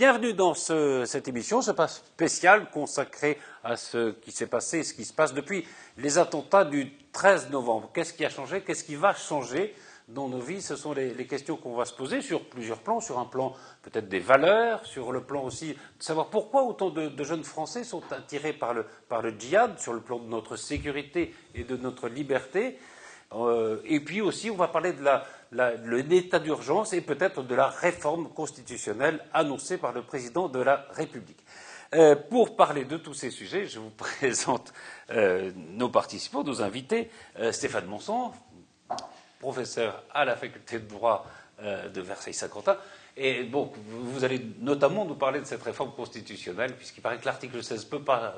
Bienvenue dans cette émission, ce spécial consacré à ce qui s'est passé et ce qui se passe depuis les attentats du 13 novembre. Qu'est-ce qui a changé? Qu'est-ce qui va changer dans nos vies? Ce sont les questions qu'on va se poser sur plusieurs plans, sur un plan peut-être des valeurs, sur le plan aussi de savoir pourquoi autant de jeunes Français sont attirés par le djihad, sur le plan de notre sécurité et de notre liberté. Et puis aussi, on va parler de l'état d'urgence et peut-être de la réforme constitutionnelle annoncée par le président de la République. Pour parler de tous ces sujets, je vous présente nos participants, nos invités. Stéphane Monson, professeur à la faculté de droit de Versailles-Saint-Quentin. Et bon, vous allez notamment nous parler de cette réforme constitutionnelle, puisqu'il paraît que l'article 16 ne peut pas.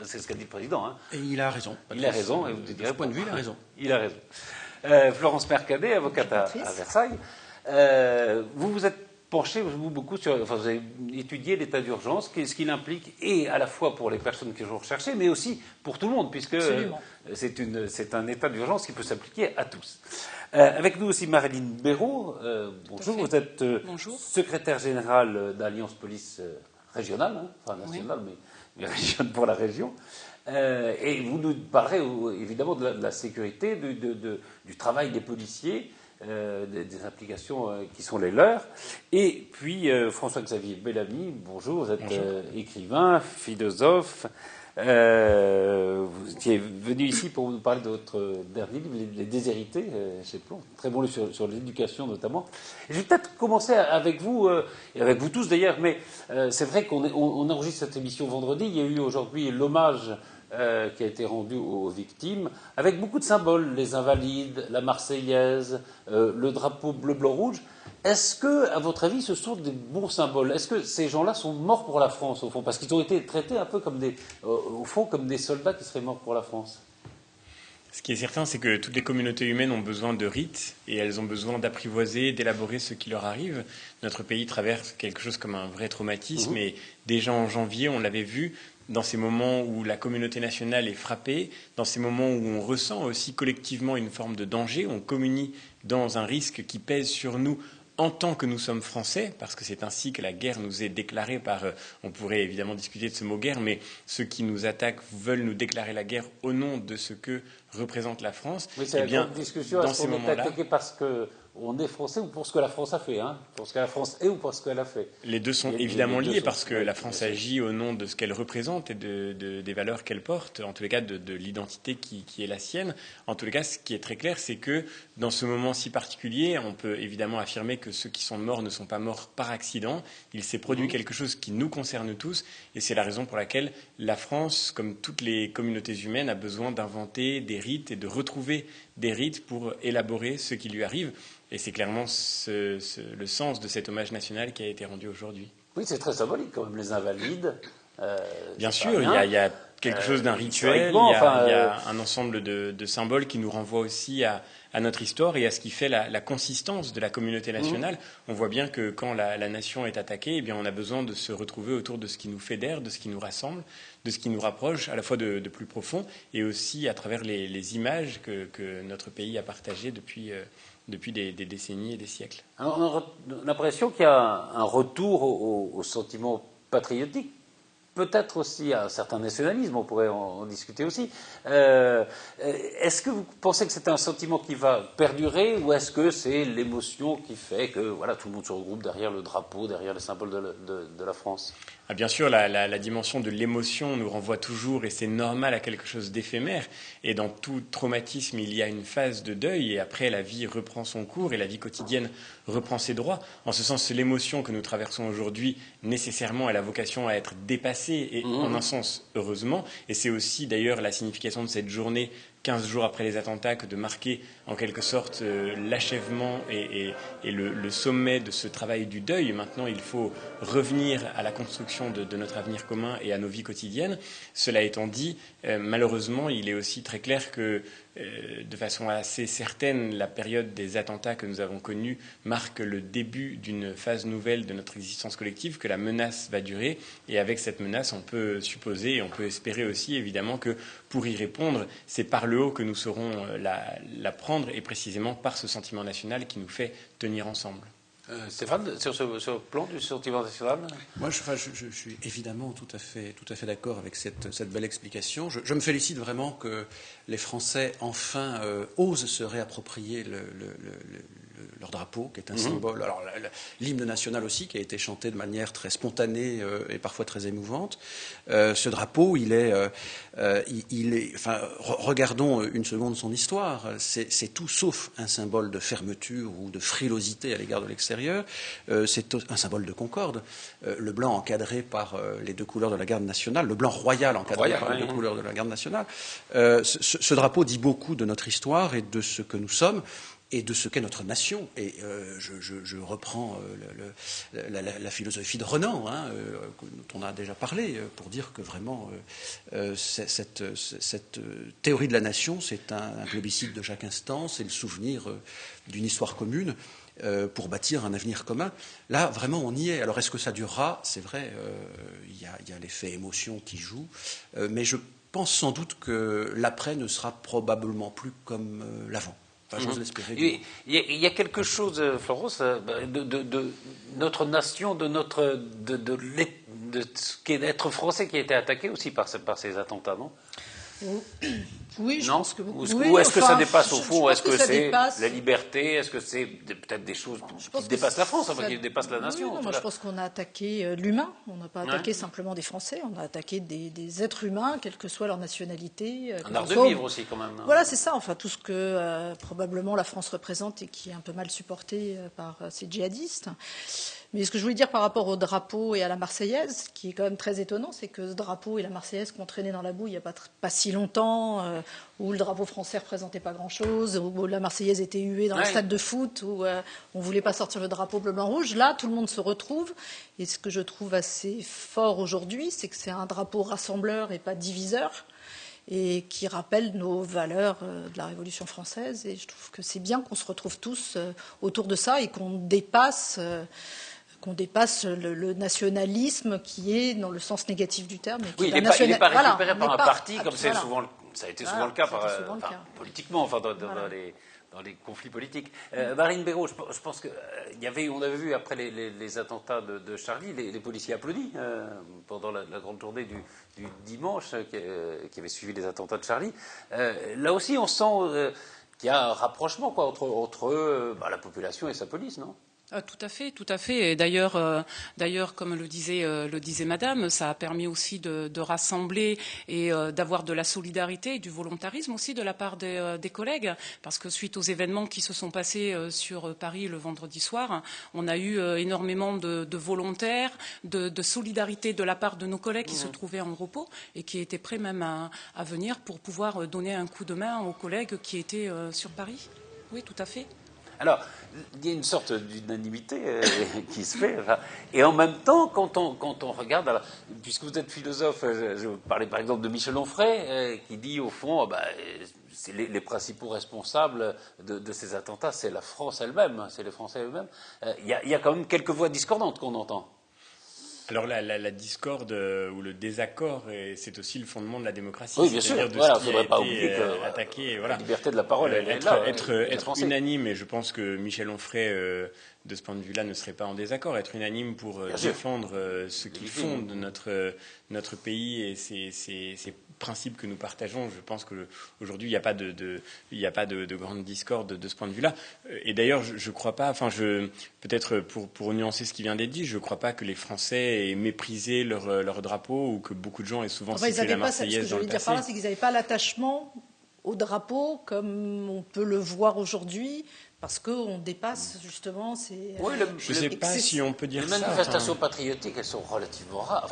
C'est ce qu'a dit le président. Hein. Et il a raison. Il a raison. Et vous de ce point de vue, il a raison. Il a raison. Florence Mercadet, avocate à Versailles. Vous vous êtes penché beaucoup sur. Enfin, vous avez étudié l'état d'urgence, ce qu'il implique, et à la fois pour les personnes qui ont recherché, mais aussi pour tout le monde, puisque c'est un état d'urgence qui peut s'appliquer à tous. Avec nous aussi Marilyn Béraud. Bonjour, vous êtes secrétaire générale d'Alliance Police régionale, hein, enfin nationale, oui. mais régionale pour la région. Et vous nous parlerez évidemment de la sécurité, du travail des policiers, des implications qui sont les leurs. Et puis François-Xavier Bellamy, bonjour, vous êtes écrivain, philosophe. Vous étiez venu ici pour nous parler de votre dernier livre, Les Déshérités, chez Plon. Très bon livre sur l'éducation notamment. Et je vais peut-être commencer avec vous, et avec vous tous d'ailleurs, mais c'est vrai qu'on enregistre cette émission vendredi. Il y a eu aujourd'hui l'hommage qui a été rendu aux victimes, avec beaucoup de symboles, les Invalides, la Marseillaise, le drapeau bleu-blanc-rouge. Est-ce que, à votre avis, ce sont des bons symboles? Est-ce que ces gens-là sont morts pour la France, au fond? Parce qu'ils ont été traités un peu comme au fond, comme des soldats qui seraient morts pour la France. Ce qui est certain, c'est que toutes les communautés humaines ont besoin de rites et elles ont besoin d'apprivoiser, d'élaborer ce qui leur arrive. Notre pays traverse quelque chose comme un vrai traumatisme et déjà en janvier, on l'avait vu, dans ces moments où la communauté nationale est frappée, dans ces moments où on ressent aussi collectivement une forme de danger, on communie dans un risque qui pèse sur nous en tant que nous sommes français, parce que c'est ainsi que la guerre nous est déclarée par, on pourrait évidemment discuter de ce mot guerre, mais ceux qui nous attaquent veulent nous déclarer la guerre au nom de ce que représente la France. Oui, c'est la discussion, est-ce qu'on est attaqué parce qu'on est français ou pour ce que la France a fait, hein, pour ce que la France est ou pour ce qu'elle a fait? Les deux sont évidemment liés parce que la France agit au nom de ce qu'elle représente et des valeurs qu'elle porte, en tous les cas de l'identité qui est la sienne. En tous les cas, ce qui est très clair, c'est que dans ce moment si particulier, on peut évidemment affirmer que ceux qui sont morts ne sont pas morts par accident. Il s'est produit quelque chose qui nous concerne tous et c'est la raison pour laquelle la France, comme toutes les communautés humaines, a besoin d'inventer des rites et de retrouver des rites pour élaborer ce qui lui arrive. Et c'est clairement le sens de cet hommage national qui a été rendu aujourd'hui. Oui, c'est très symbolique quand même, les Invalides. Bien sûr, il y a quelque chose d'un rituel, il y a un ensemble de symboles qui nous renvoient aussi à notre histoire et à ce qui fait la consistance de la communauté nationale. On voit bien que quand la nation est attaquée, eh bien, on a besoin de se retrouver autour de ce qui nous fédère, de ce qui nous rassemble, de ce qui nous rapproche, à la fois de plus profond et aussi à travers les images que notre pays a partagées depuis des décennies et des siècles. Alors, on a l'impression qu'il y a un retour au sentiment patriotique, peut-être aussi à un certain nationalisme, on pourrait en discuter aussi. Est-ce que vous pensez que c'est un sentiment qui va perdurer ou est-ce que c'est l'émotion qui fait que voilà, tout le monde se regroupe derrière le drapeau, derrière les symboles de la France? Bien sûr, la dimension de l'émotion nous renvoie toujours, et c'est normal, à quelque chose d'éphémère. Et dans tout traumatisme, il y a une phase de deuil, et après, la vie reprend son cours, et la vie quotidienne reprend ses droits. En ce sens, l'émotion que nous traversons aujourd'hui, nécessairement, elle a vocation à être dépassée, et en un sens, heureusement. Et c'est aussi, d'ailleurs, la signification de cette journée 15 jours après les attentats, que de marquer en quelque sorte l'achèvement et le sommet de ce travail du deuil. Maintenant, il faut revenir à la construction de notre avenir commun et à nos vies quotidiennes. Cela étant dit, malheureusement, il est aussi très clair que, de façon assez certaine, la période des attentats que nous avons connus marque le début d'une phase nouvelle de notre existence collective, que la menace va durer. Et avec cette menace, on peut supposer et on peut espérer aussi, évidemment, que pour y répondre, c'est par le haut que nous saurons la prendre, et précisément par ce sentiment national qui nous fait tenir ensemble. Stéphane, sur ce plan du sentiment national? Moi, je suis évidemment tout à fait d'accord avec cette belle explication. Je me félicite vraiment que les Français, enfin, osent se réapproprier leur drapeau, qui est un symbole. Alors, l'hymne national aussi, qui a été chanté de manière très spontanée et parfois très émouvante. Ce drapeau, enfin, regardons une seconde son histoire. C'est tout sauf un symbole de fermeture ou de frilosité à l'égard de l'extérieur. C'est un symbole de concorde. Le blanc encadré par les deux couleurs de la garde nationale, le blanc royal encadré par les deux couleurs de la garde nationale. Ce drapeau dit beaucoup de notre histoire et de ce que nous sommes et de ce qu'est notre nation. Et je reprends la philosophie de Renan, dont on a déjà parlé, pour dire que vraiment cette théorie de la nation, c'est un plébiscite de chaque instant, c'est le souvenir d'une histoire commune pour bâtir un avenir commun. Là, vraiment, on y est. Alors, est-ce que ça durera? C'est vrai, il y a l'effet émotion qui joue, mais je pense sans doute que l'après ne sera probablement plus comme l'avant. Enfin, j'ose l'espérer. Il y a quelque chose, Florence, de notre nation, de ce qu'est d'être français qui a été attaqué aussi par ces attentats, non? Oui, je pense que ou est-ce que ça dépasse au fond? Est-ce que c'est la liberté? Est-ce que c'est peut-être des choses qui dépassent la France, qui dépassent la nation? Moi, je pense qu'on a attaqué l'humain. On n'a pas attaqué simplement des Français. On a attaqué des êtres humains, quelle que soit leur nationalité. Un art de vivre aussi, quand même. Voilà, c'est ça. Enfin, tout ce que probablement la France représente et qui est un peu mal supporté par ces djihadistes. Mais ce que je voulais dire par rapport au drapeau et à la Marseillaise, qui est quand même très étonnant, c'est que ce drapeau et la Marseillaise qu'on traînait dans la boue il n'y a pas si longtemps, où le drapeau français ne représentait pas grand-chose, où la Marseillaise était huée dans le stade de foot, où on ne voulait pas sortir le drapeau bleu, blanc, rouge. Là, tout le monde se retrouve. Et ce que je trouve assez fort aujourd'hui, c'est que c'est un drapeau rassembleur et pas diviseur, et qui rappelle nos valeurs de la Révolution française. Et je trouve que c'est bien qu'on se retrouve tous autour de ça et qu'on dépasse le nationalisme qui est dans le sens négatif du terme. Oui, il n'est pas récupéré par un parti, comme ça a été souvent le cas, politiquement, dans les conflits politiques. Marine Béraud, je pense on avait vu après les attentats de Charlie, les policiers applaudis pendant la grande journée du dimanche qui avait suivi les attentats de Charlie. Là aussi, on sent qu'il y a un rapprochement entre la population et sa police, non? Tout à fait, tout à fait. Et d'ailleurs, comme le disait Madame, ça a permis aussi de rassembler et d'avoir de la solidarité et du volontarisme aussi de la part des collègues, parce que suite aux événements qui se sont passés sur Paris le vendredi soir, on a eu énormément de volontaires, de solidarité de la part de nos collègues qui se trouvaient en repos et qui étaient prêts même à venir pour pouvoir donner un coup de main aux collègues qui étaient sur Paris. Oui, tout à fait. Alors, il y a une sorte d'unanimité qui se fait. Et en même temps, quand on regarde, alors, puisque vous êtes philosophe, je parlais par exemple de Michel Onfray, qui dit au fond, c'est les principaux responsables de ces attentats, c'est la France elle-même, c'est les Français eux-mêmes. Il y a quand même quelques voix discordantes qu'on entend. Alors la discorde ou le désaccord, c'est aussi le fondement de la démocratie. Oui, bien sûr. Il ne faudrait pas oublier que attaqué, la liberté de la parole, elle est là. Être unanime, et je pense que Michel Onfray, de ce point de vue-là, ne serait pas en désaccord. Être unanime pour défendre ce qui fonde notre pays et ces principes que nous partageons. Je pense qu'aujourd'hui, il n'y a pas de grande discorde de ce point de vue-là. Et d'ailleurs, je ne crois pas, peut-être pour nuancer ce qui vient d'être dit, je ne crois pas que les Français aient méprisé leur drapeau ou que beaucoup de gens aient souvent cité la Marseillaise dans le passé. Ce que je veux dire par là, c'est qu'ils n'avaient pas l'attachement au drapeau comme on peut le voir aujourd'hui. Parce qu'on dépasse justement ces... Oui, je ne sais pas si on peut dire ça. Les manifestations patriotiques, elles sont relativement rares.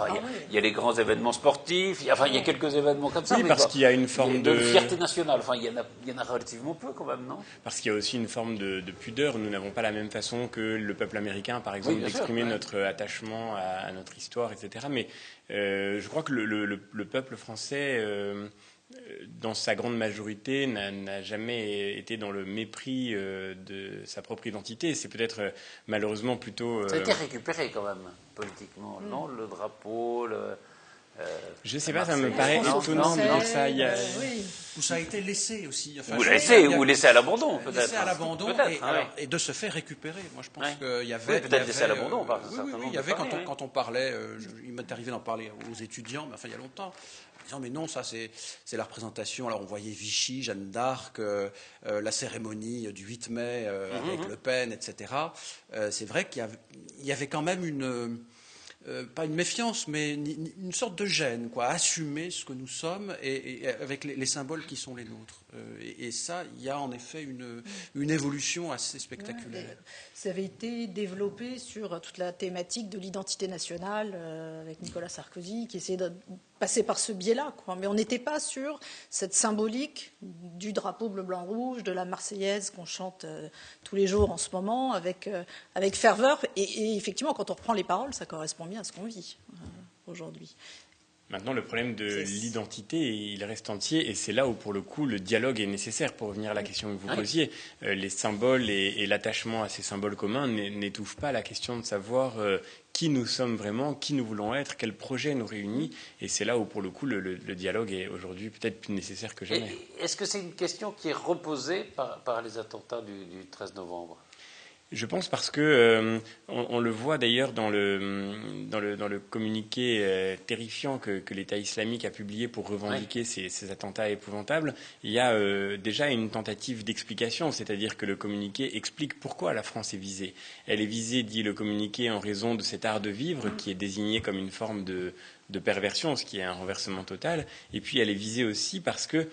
Il y a les grands événements sportifs, il y a quelques événements comme ça. Oui, parce qu'il y a une forme de fierté nationale. Il y en a relativement peu quand même, non? Parce qu'il y a aussi une forme de pudeur. Nous n'avons pas la même façon que le peuple américain, par exemple, d'exprimer notre attachement à notre histoire, etc. Mais je crois que le peuple français... dans sa grande majorité, n'a jamais été dans le mépris de sa propre identité. C'est peut-être malheureusement plutôt... Ça a été récupéré quand même, politiquement, non? Le drapeau, Je ne sais pas, ça me paraît étonnant de dire ça. Où ça a été laissé aussi. Enfin, ou laissé à l'abandon, peut-être. Laissé à l'abandon et de se faire récupérer. Moi, je pense qu'il y avait... Oui, peut-être laissé à l'abandon. Il y avait, quand on parlait, il m'est arrivé d'en parler aux étudiants, mais enfin, il y a longtemps, en disant, mais non, ça, c'est la représentation. Alors, on voyait Vichy, Jeanne d'Arc, la cérémonie du 8 mai avec Le Pen, etc. C'est vrai qu'il y avait quand même pas une méfiance, mais une sorte de gêne, quoi, assumer ce que nous sommes et avec les symboles qui sont les nôtres. Et ça, il y a en effet une évolution assez spectaculaire. Ça avait été développé sur toute la thématique de l'identité nationale avec Nicolas Sarkozy, qui essayait de passer par ce biais-là, quoi. Mais on n'était pas sur cette symbolique du drapeau bleu, blanc, rouge, de la Marseillaise qu'on chante tous les jours en ce moment avec ferveur. Et effectivement, quand on reprend les paroles, ça correspond bien à ce qu'on vit aujourd'hui. Maintenant, le problème de l'identité, il reste entier, et c'est là où, pour le coup, le dialogue est nécessaire. Pour revenir à la question que vous posiez, les symboles et l'attachement à ces symboles communs n'étouffent pas la question de savoir qui nous sommes vraiment, qui nous voulons être, quel projet nous réunit, et c'est là où, pour le coup, le dialogue est aujourd'hui peut-être plus nécessaire que jamais. Est-ce que c'est une question qui est reposée par les attentats du 13 novembre ? Je pense parce que on le voit d'ailleurs dans le communiqué terrifiant que l'État islamique a publié pour revendiquer ces attentats épouvantables. Il y a déjà une tentative d'explication, c'est-à-dire que le communiqué explique pourquoi la France est visée. Elle est visée, dit le communiqué, en raison de cet art de vivre qui est désigné comme une forme de perversion, ce qui est un renversement total. Et puis elle est visée aussi parce que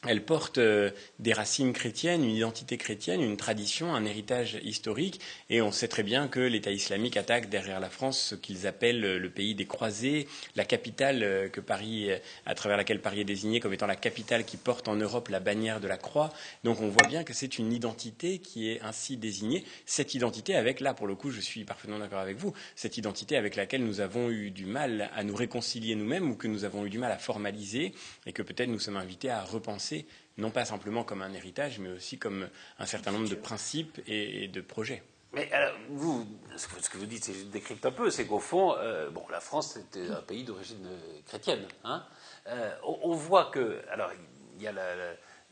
elle porte des racines chrétiennes, une identité chrétienne, une tradition, un héritage historique. Et on sait très bien que l'État islamique attaque derrière la France ce qu'ils appellent le pays des croisés, la capitale que Paris, à travers laquelle Paris est désigné comme étant la capitale qui porte en Europe la bannière de la croix. Donc on voit bien que c'est une identité qui est ainsi désignée. Cette identité avec, là pour le coup je suis parfaitement d'accord avec vous, cette identité avec laquelle nous avons eu du mal à nous réconcilier nous-mêmes ou que nous avons eu du mal à formaliser et que peut-être nous sommes invités à repenser, non pas simplement comme un héritage, mais aussi comme un certain nombre de principes et de projets. Mais alors, vous, ce que vous dites, je décrypte un peu, c'est qu'au fond, la France c'était un pays d'origine chrétienne. Hein. On voit que, alors, il y a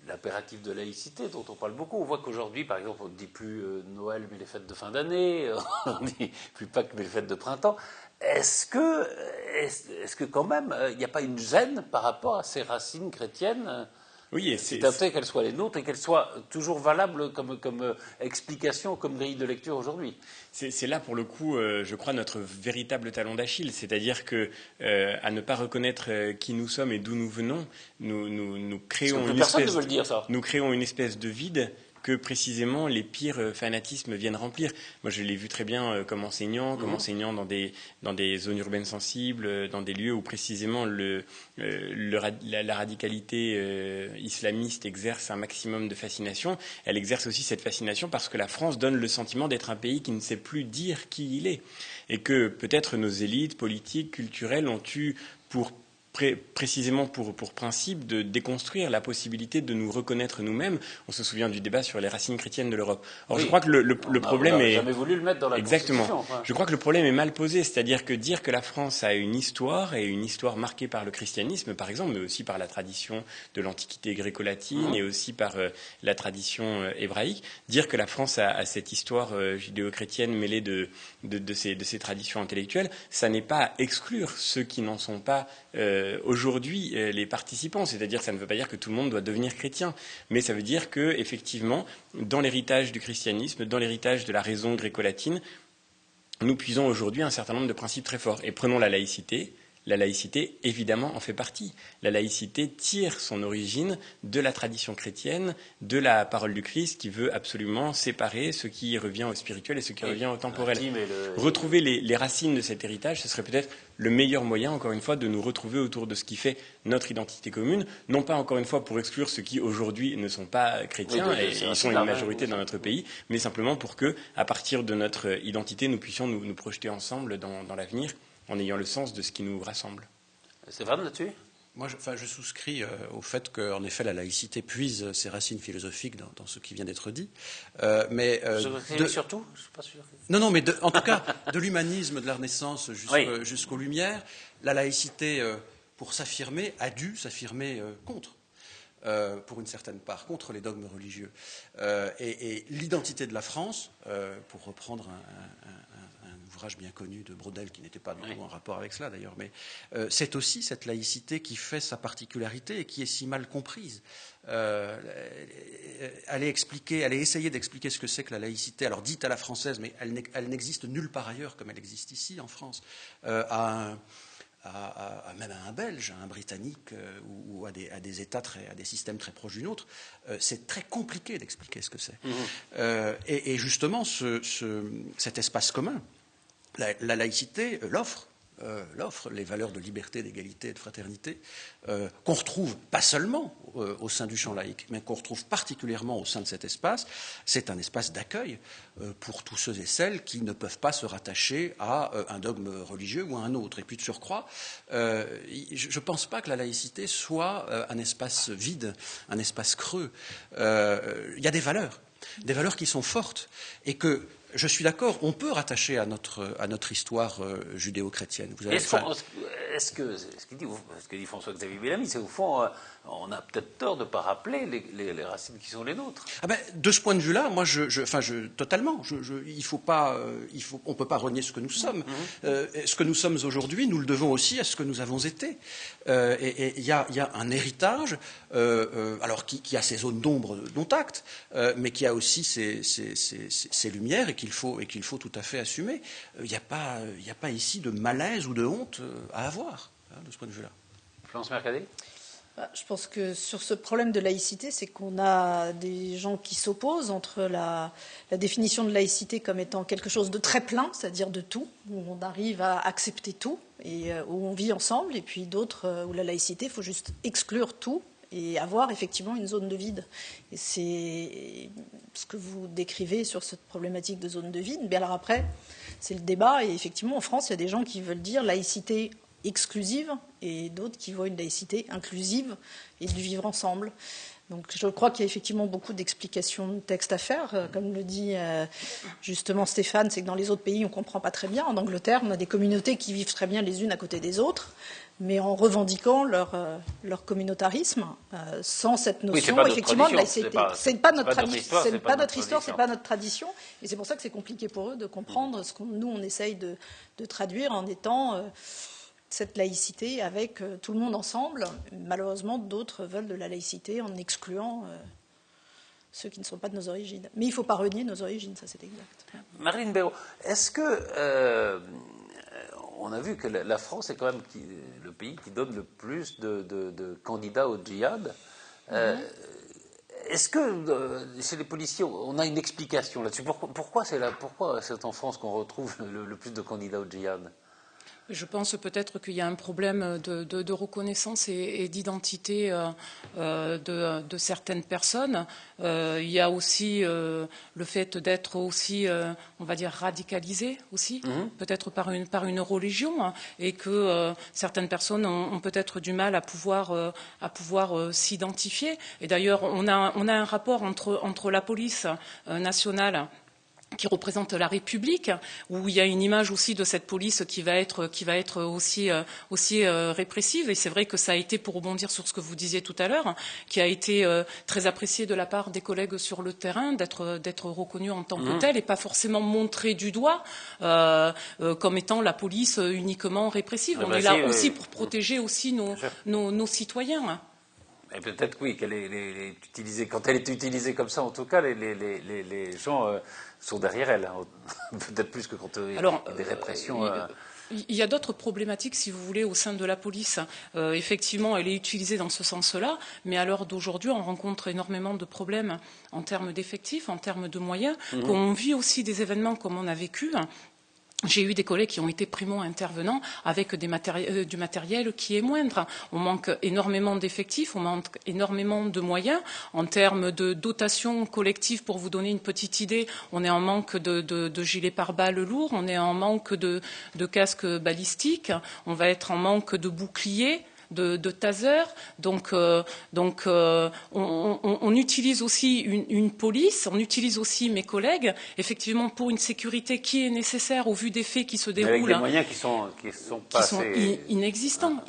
l'impératif de laïcité dont on parle beaucoup. On voit qu'aujourd'hui, par exemple, on ne dit plus Noël mais les fêtes de fin d'année, on ne dit plus Pâques mais les fêtes de printemps. Est-ce que quand même, il n'y a pas une gêne par rapport à ces racines chrétiennes? Oui, et c'est important qu'elles soient les nôtres et qu'elles soient toujours valables comme explication, comme grille de lecture aujourd'hui. C'est là, pour le coup, je crois, notre véritable talon d'Achille. C'est-à-dire que, à ne pas reconnaître qui nous sommes et d'où nous venons, nous créons nous créons une espèce de vide que précisément les pires fanatismes viennent remplir. Moi, je l'ai vu très bien comme enseignant dans des zones urbaines sensibles, dans des lieux où précisément la radicalité islamiste exerce un maximum de fascination. Elle exerce aussi cette fascination parce que la France donne le sentiment d'être un pays qui ne sait plus dire qui il est. Et que peut-être nos élites politiques, culturelles ont eu précisément pour principe de déconstruire la possibilité de nous reconnaître nous-mêmes. On se souvient du débat sur les racines chrétiennes de l'Europe. Or, je crois que le problème est... jamais voulu le mettre dans la Constitution. Exactement. Je crois que le problème est mal posé, c'est-à-dire que dire que la France a une histoire, et une histoire marquée par le christianisme, par exemple, mais aussi par la tradition de l'Antiquité gréco-latine et aussi par la tradition hébraïque, dire que la France a cette histoire judéo-chrétienne mêlée de ces traditions intellectuelles, ça n'est pas à exclure ceux qui n'en sont pas aujourd'hui les participants, c'est-à-dire ça ne veut pas dire que tout le monde doit devenir chrétien, mais ça veut dire que effectivement, dans l'héritage du christianisme, dans l'héritage de la raison gréco-latine, nous puisons aujourd'hui un certain nombre de principes très forts. Et prenons la laïcité. La laïcité, évidemment, en fait partie. La laïcité tire son origine de la tradition chrétienne, de la parole du Christ, qui veut absolument séparer ce qui revient au spirituel et ce qui revient au temporel. Retrouver les racines de cet héritage, ce serait peut-être le meilleur moyen, encore une fois, de nous retrouver autour de ce qui fait notre identité commune. Non pas, encore une fois, pour exclure ceux qui, aujourd'hui, ne sont pas chrétiens, et ils sont une majorité dans notre pays, mais simplement pour que, à partir de notre identité, nous puissions nous projeter ensemble dans l'avenir, en ayant le sens de ce qui nous rassemble. C'est vrai là-dessus ? Moi, je souscris au fait qu'en effet, la laïcité puise ses racines philosophiques dans ce qui vient d'être dit. Surtout, je suis pas sûr. Non, mais en tout cas, de l'humanisme, de la Renaissance jusqu'aux Lumières, la laïcité, pour s'affirmer, a dû s'affirmer contre. Pour une certaine part, contre les dogmes religieux. Et l'identité de la France, pour reprendre un ouvrage bien connu de Braudel, qui n'était pas du tout en rapport avec cela d'ailleurs, mais c'est aussi cette laïcité qui fait sa particularité et qui est si mal comprise. Aller essayer d'expliquer ce que c'est que la laïcité, alors dite à la française, mais elle n'existe nulle part ailleurs comme elle existe ici en France, même à un Belge, à un Britannique ou à des États à des systèmes très proches du nôtre, c'est très compliqué d'expliquer ce que c'est. Et justement, cet espace commun, la laïcité l'offre les valeurs de liberté, d'égalité et de fraternité qu'on retrouve pas seulement au sein du champ laïque, mais qu'on retrouve particulièrement au sein de cet espace. C'est un espace d'accueil pour tous ceux et celles qui ne peuvent pas se rattacher à un dogme religieux ou à un autre. Et puis de surcroît, je ne pense pas que la laïcité soit un espace vide, un espace creux. Il y a des valeurs qui sont fortes et que, je suis d'accord, on peut rattacher à notre histoire judéo-chrétienne. Ce que dit François-Xavier Bellamy, c'est au fond, on a peut-être tort de ne pas rappeler les racines qui sont les nôtres. De ce point de vue-là, moi, totalement. On ne peut pas renier ce que nous sommes. Ce que nous sommes aujourd'hui, nous le devons aussi à ce que nous avons été. Et il y a un héritage, alors qui a ses zones d'ombre dont acte, mais qui a aussi ses lumières et qu'il faut tout à fait assumer. Il n'y a pas ici de malaise ou de honte à avoir, de ce point de vue-là. Florence Mercadet ? Je pense que sur ce problème de laïcité, c'est qu'on a des gens qui s'opposent entre la définition de laïcité comme étant quelque chose de très plein, c'est-à-dire de tout, où on arrive à accepter tout et où on vit ensemble, et puis d'autres où la laïcité, il faut juste exclure tout et avoir effectivement une zone de vide. Et c'est ce que vous décrivez sur cette problématique de zone de vide. Mais alors après, c'est le débat, et effectivement, en France, il y a des gens qui veulent dire laïcité exclusive et d'autres qui voient une laïcité inclusive et du vivre ensemble. Donc je crois qu'il y a effectivement beaucoup d'explications de texte à faire. Comme le dit justement Stéphane, c'est que dans les autres pays, on ne comprend pas très bien. En Angleterre, on a des communautés qui vivent très bien les unes à côté des autres, mais en revendiquant leur communautarisme, sans cette notion effectivement de laïcité. C'est pas notre tradition, c'est pas notre histoire, c'est pas notre tradition. Et c'est pour ça que c'est compliqué pour eux de comprendre ce nous on essaye de traduire en étant cette laïcité avec tout le monde ensemble. Malheureusement, d'autres veulent de la laïcité en excluant ceux qui ne sont pas de nos origines. Mais il ne faut pas renier nos origines, ça c'est exact. Marlène Béraud, est-ce que... on a vu que la France est quand même le pays qui donne le plus de candidats au djihad. Est-ce que chez les policiers, on a une explication là-dessus ? Pourquoi c'est en France qu'on retrouve le plus de candidats au djihad ? Je pense peut-être qu'il y a un problème de reconnaissance et d'identité de certaines personnes. Il y a aussi le fait d'être aussi, on va dire, radicalisé aussi, peut-être par une religion, hein, et que certaines personnes ont peut-être du mal à pouvoir s'identifier. Et d'ailleurs, on a un rapport entre la police nationale qui représente la République, où il y a une image aussi de cette police qui va être aussi répressive. Et c'est vrai que ça a été, pour rebondir sur ce que vous disiez tout à l'heure, qui a été très apprécié de la part des collègues sur le terrain, d'être reconnu en tant que tel et pas forcément montré du doigt comme étant la police uniquement répressive. On est là aussi pour protéger aussi nos citoyens. Et peut-être oui, qu'elle est utilisée. Quand elle est utilisée comme ça, en tout cas, les gens sont derrière elle. Hein. Peut-être plus que quand il y a des répressions. Il y a d'autres problématiques, si vous voulez, au sein de la police. Effectivement, elle est utilisée dans ce sens-là, mais à l'heure d'aujourd'hui, on rencontre énormément de problèmes en termes d'effectifs, en termes de moyens. On vit aussi des événements comme on a vécu. J'ai eu des collègues qui ont été primo-intervenants avec du matériel qui est moindre. On manque énormément d'effectifs, on manque énormément de moyens. En termes de dotation collective, pour vous donner une petite idée, on est en manque de gilets pare-balles lourds, on est en manque de casques balistiques, on va être en manque de boucliers. de taser. Donc on utilise aussi une police, on utilise aussi mes collègues, effectivement, pour une sécurité qui est nécessaire au vu des faits qui se déroulent. Avec des moyens qui sont inexistants.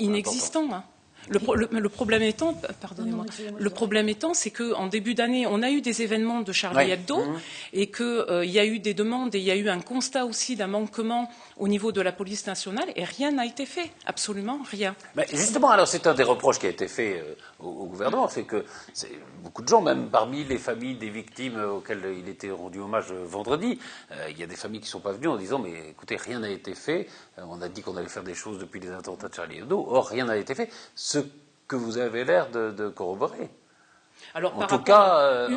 Hein. Le problème étant, pardonnez-moi, le problème étant, c'est qu'en début d'année, on a eu des événements de Charlie Hebdo et qu'il y a eu des demandes et il y a eu un constat aussi d'un manquement au niveau de la police nationale et rien n'a été fait, absolument rien. Mais justement, alors c'est un des reproches qui a été fait au gouvernement, c'est que beaucoup de gens, même parmi les familles des victimes auxquelles il était rendu hommage vendredi, il y a des familles qui ne sont pas venues en disant mais écoutez, rien n'a été fait, on a dit qu'on allait faire des choses depuis les attentats de Charlie Hebdo, or rien n'a été fait, ce que vous avez l'air de corroborer. Alors,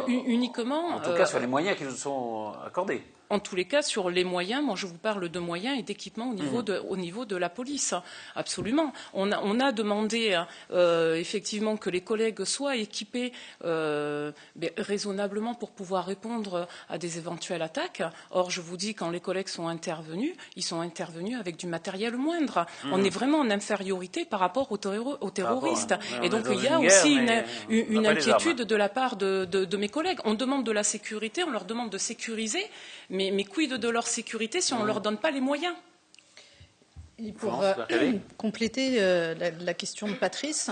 uniquement. En tout cas, sur les moyens qui nous sont accordés. En tous les cas, sur les moyens, moi je vous parle de moyens et d'équipements au niveau de la police. Absolument. On a demandé effectivement que les collègues soient équipés raisonnablement pour pouvoir répondre à des éventuelles attaques. Or, je vous dis, quand les collègues sont intervenus, ils sont intervenus avec du matériel moindre. On est vraiment en infériorité par rapport aux terroristes. Et donc, il y a aussi une inquiétude de la part de mes collègues. On demande de la sécurité, on leur demande de sécuriser, mais quid de leur sécurité si on ne leur donne pas les moyens? Et pour compléter la question de Patrice,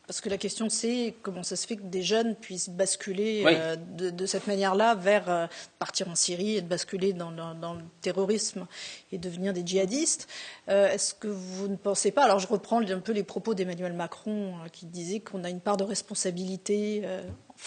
parce que la question c'est comment ça se fait que des jeunes puissent basculer de cette manière-là vers partir en Syrie et de basculer dans le terrorisme et devenir des djihadistes. Est-ce que vous ne pensez pas, alors je reprends un peu les propos d'Emmanuel Macron qui disait qu'on a une part de responsabilité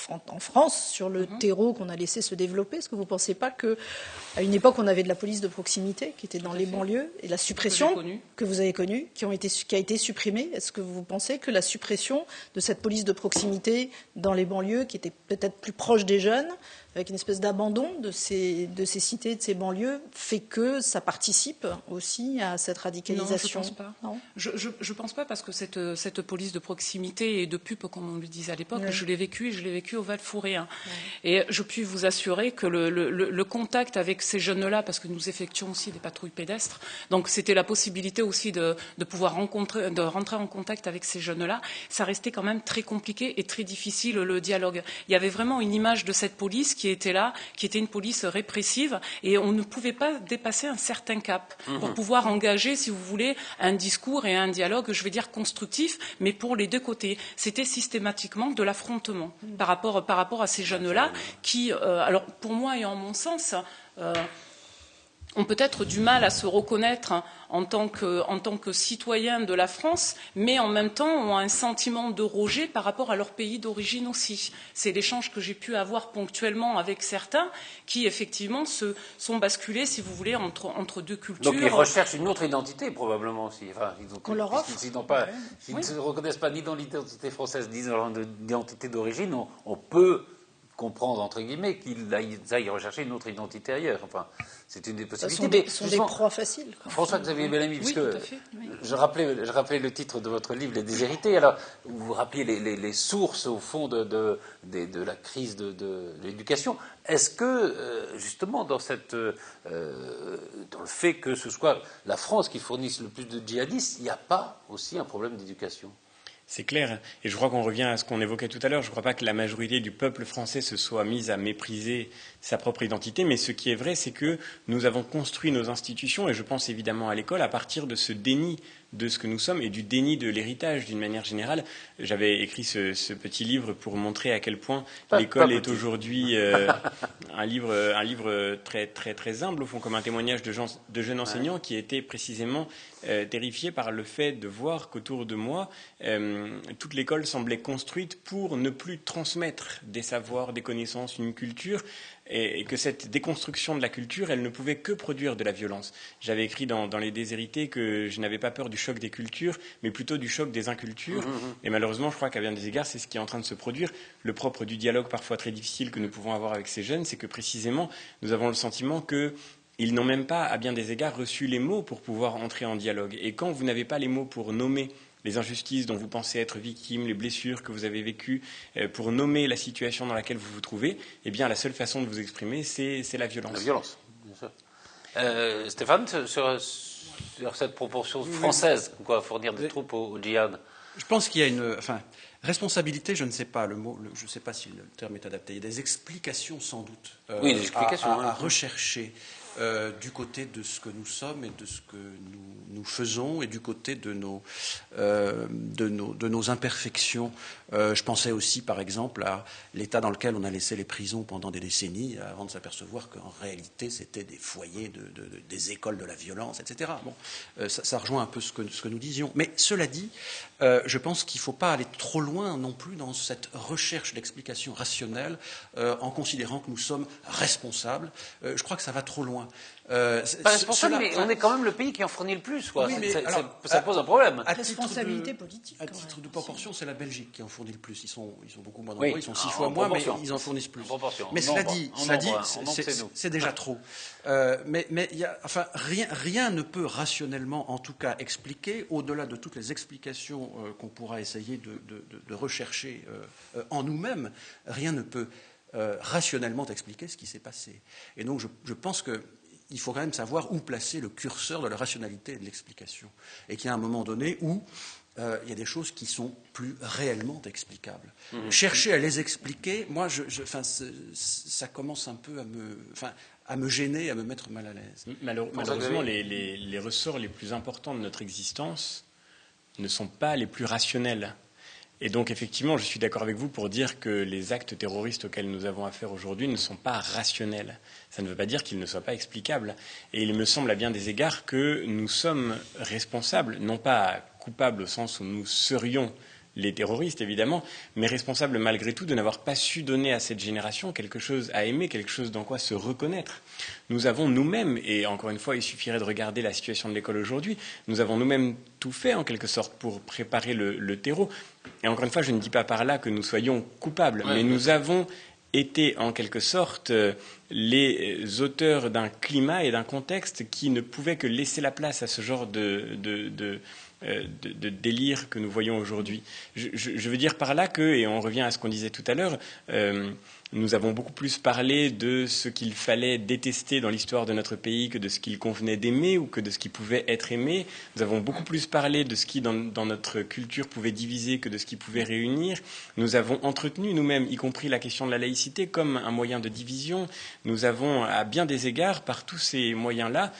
en France sur le terreau qu'on a laissé se développer. Est-ce que vous ne pensez pas qu'à une époque, on avait de la police de proximité qui était dans les banlieues et la suppression que vous avez connue, qui a été supprimée, est-ce que vous pensez que la suppression de cette police de proximité dans les banlieues, qui était peut-être plus proche des jeunes, avec une espèce d'abandon de ces cités, de ces banlieues, fait que ça participe aussi à cette radicalisation? Non, je ne pense pas. Non, je pense pas parce que cette police de proximité et de pub, comme on le disait à l'époque, je l'ai vécu au Val-Fouré. Hein. Et je puis vous assurer que le contact avec ces jeunes-là, parce que nous effectuons aussi des patrouilles pédestres, donc c'était la possibilité aussi de pouvoir rentrer en contact avec ces jeunes-là, ça restait quand même très compliqué et très difficile le dialogue. Il y avait vraiment une image de cette police qui était là, qui était une police répressive, et on ne pouvait pas dépasser un certain cap pour pouvoir engager, si vous voulez, un discours et un dialogue, je vais dire constructif, mais pour les deux côtés. C'était systématiquement de l'affrontement par rapport à ces jeunes-là qui, alors pour moi et en mon sens, ont peut-être du mal à se reconnaître en tant que citoyens de la France, mais en même temps ont un sentiment de rejet par rapport à leur pays d'origine aussi. C'est l'échange que j'ai pu avoir ponctuellement avec certains qui, effectivement, se sont basculés, si vous voulez, entre deux cultures. Donc ils recherchent une autre identité, probablement aussi. Enfin, qu'on leur offre. S'ils ne se reconnaissent pas ni dans l'identité française, ni dans l'identité d'origine, on peut comprendre, entre guillemets, qu'ils aillent rechercher une autre identité ailleurs. Enfin, c'est une des possibilités. Ce sont des proies faciles. François-Xavier Bellamy, puisque oui. je rappelais le titre de votre livre, Les Déshérités. Alors, vous rappeliez les sources, au fond, de la crise de l'éducation. Est-ce que, justement, dans le fait que ce soit la France qui fournisse le plus de djihadistes, il n'y a pas aussi un problème d'éducation ? C'est clair. Et je crois qu'on revient à ce qu'on évoquait tout à l'heure. Je ne crois pas que la majorité du peuple français se soit mise à mépriser sa propre identité. Mais ce qui est vrai, c'est que nous avons construit nos institutions, et je pense évidemment à l'école, à partir de ce déni de ce que nous sommes et du déni de l'héritage d'une manière générale. J'avais écrit ce petit livre pour montrer à quel point l'école est aujourd'hui un livre très, très, très humble, au fond, comme un témoignage de jeunes enseignants qui étaient précisément terrifiés par le fait de voir qu'autour de moi, toute l'école semblait construite pour ne plus transmettre des savoirs, des connaissances, une culture, et que cette déconstruction de la culture, elle ne pouvait que produire de la violence. J'avais écrit dans Les Déshérités que je n'avais pas peur du choc des cultures, mais plutôt du choc des incultures. Et malheureusement, je crois qu'à bien des égards, c'est ce qui est en train de se produire. Le propre du dialogue parfois très difficile que nous pouvons avoir avec ces jeunes, c'est que précisément, nous avons le sentiment qu'ils n'ont même pas, à bien des égards, reçu les mots pour pouvoir entrer en dialogue. Et quand vous n'avez pas les mots pour nommer les injustices dont vous pensez être victime, les blessures que vous avez vécues, pour nommer la situation dans laquelle vous vous trouvez, eh bien, la seule façon de vous exprimer, c'est la violence. La violence, bien sûr. Stéphane, sur cette proportion française, quoi, fournir des troupes au djihad? Je pense qu'il y a une responsabilité, je ne sais pas je ne sais pas si le terme est adapté. Il y a des explications sans doute oui, des explications, à rechercher du côté de ce que nous sommes et de ce que nous faisons et du côté de nos imperfections. Je pensais aussi, par exemple, à l'état dans lequel on a laissé les prisons pendant des décennies avant de s'apercevoir qu'en réalité c'était des foyers des écoles de la violence, etc. Bon, ça rejoint un peu ce que nous disions. Mais cela dit, je pense qu'il ne faut pas aller trop loin non plus dans cette recherche d'explications rationnelles en considérant que nous sommes responsables. Je crois que ça va trop loin. Pas responsable, mais on est quand même le pays qui en fournit le plus, quoi. Oui, ça pose un problème. Responsabilité politique. À titre de proportion, c'est la Belgique qui en fournit le plus. Ils sont beaucoup moins nombreux, ils sont 6 fois moins, mais ils en fournissent plus. Mais cela dit, c'est déjà trop. Mais rien ne peut rationnellement, en tout cas, expliquer, au-delà de toutes les explications qu'on pourra essayer de rechercher en nous-mêmes, rien ne peut rationnellement expliquer ce qui s'est passé. Et donc, je pense qu'il faut quand même savoir où placer le curseur de la rationalité et de l'explication. Et qu'il y a un moment donné où il y a des choses qui sont plus réellement explicables. Chercher à les expliquer, moi, ça commence un peu à me gêner, à me mettre mal à l'aise. Malheureusement, les ressorts les plus importants de notre existence ne sont pas les plus rationnels. Et donc, effectivement, je suis d'accord avec vous pour dire que les actes terroristes auxquels nous avons affaire aujourd'hui ne sont pas rationnels. Ça ne veut pas dire qu'ils ne soient pas explicables. Et il me semble à bien des égards que nous sommes responsables, non pas coupables au sens où nous serions les terroristes, évidemment, mais responsables malgré tout de n'avoir pas su donner à cette génération quelque chose à aimer, quelque chose dans quoi se reconnaître. Nous avons nous-mêmes, et encore une fois, il suffirait de regarder la situation de l'école aujourd'hui, nous avons nous-mêmes tout fait, en quelque sorte, pour préparer le terreau. Et encore une fois, je ne dis pas par là que nous soyons coupables, mais nous avons été, en quelque sorte, les auteurs d'un climat et d'un contexte qui ne pouvaient que laisser la place à ce genre de délire que nous voyons aujourd'hui. Je veux dire par là que, et on revient à ce qu'on disait tout à l'heure, nous avons beaucoup plus parlé de ce qu'il fallait détester dans l'histoire de notre pays que de ce qu'il convenait d'aimer ou que de ce qui pouvait être aimé. Nous avons beaucoup plus parlé de ce qui, dans notre culture, pouvait diviser que de ce qui pouvait réunir. Nous avons entretenu nous-mêmes, y compris la question de la laïcité, comme un moyen de division. Nous avons, à bien des égards, par tous ces moyens-là,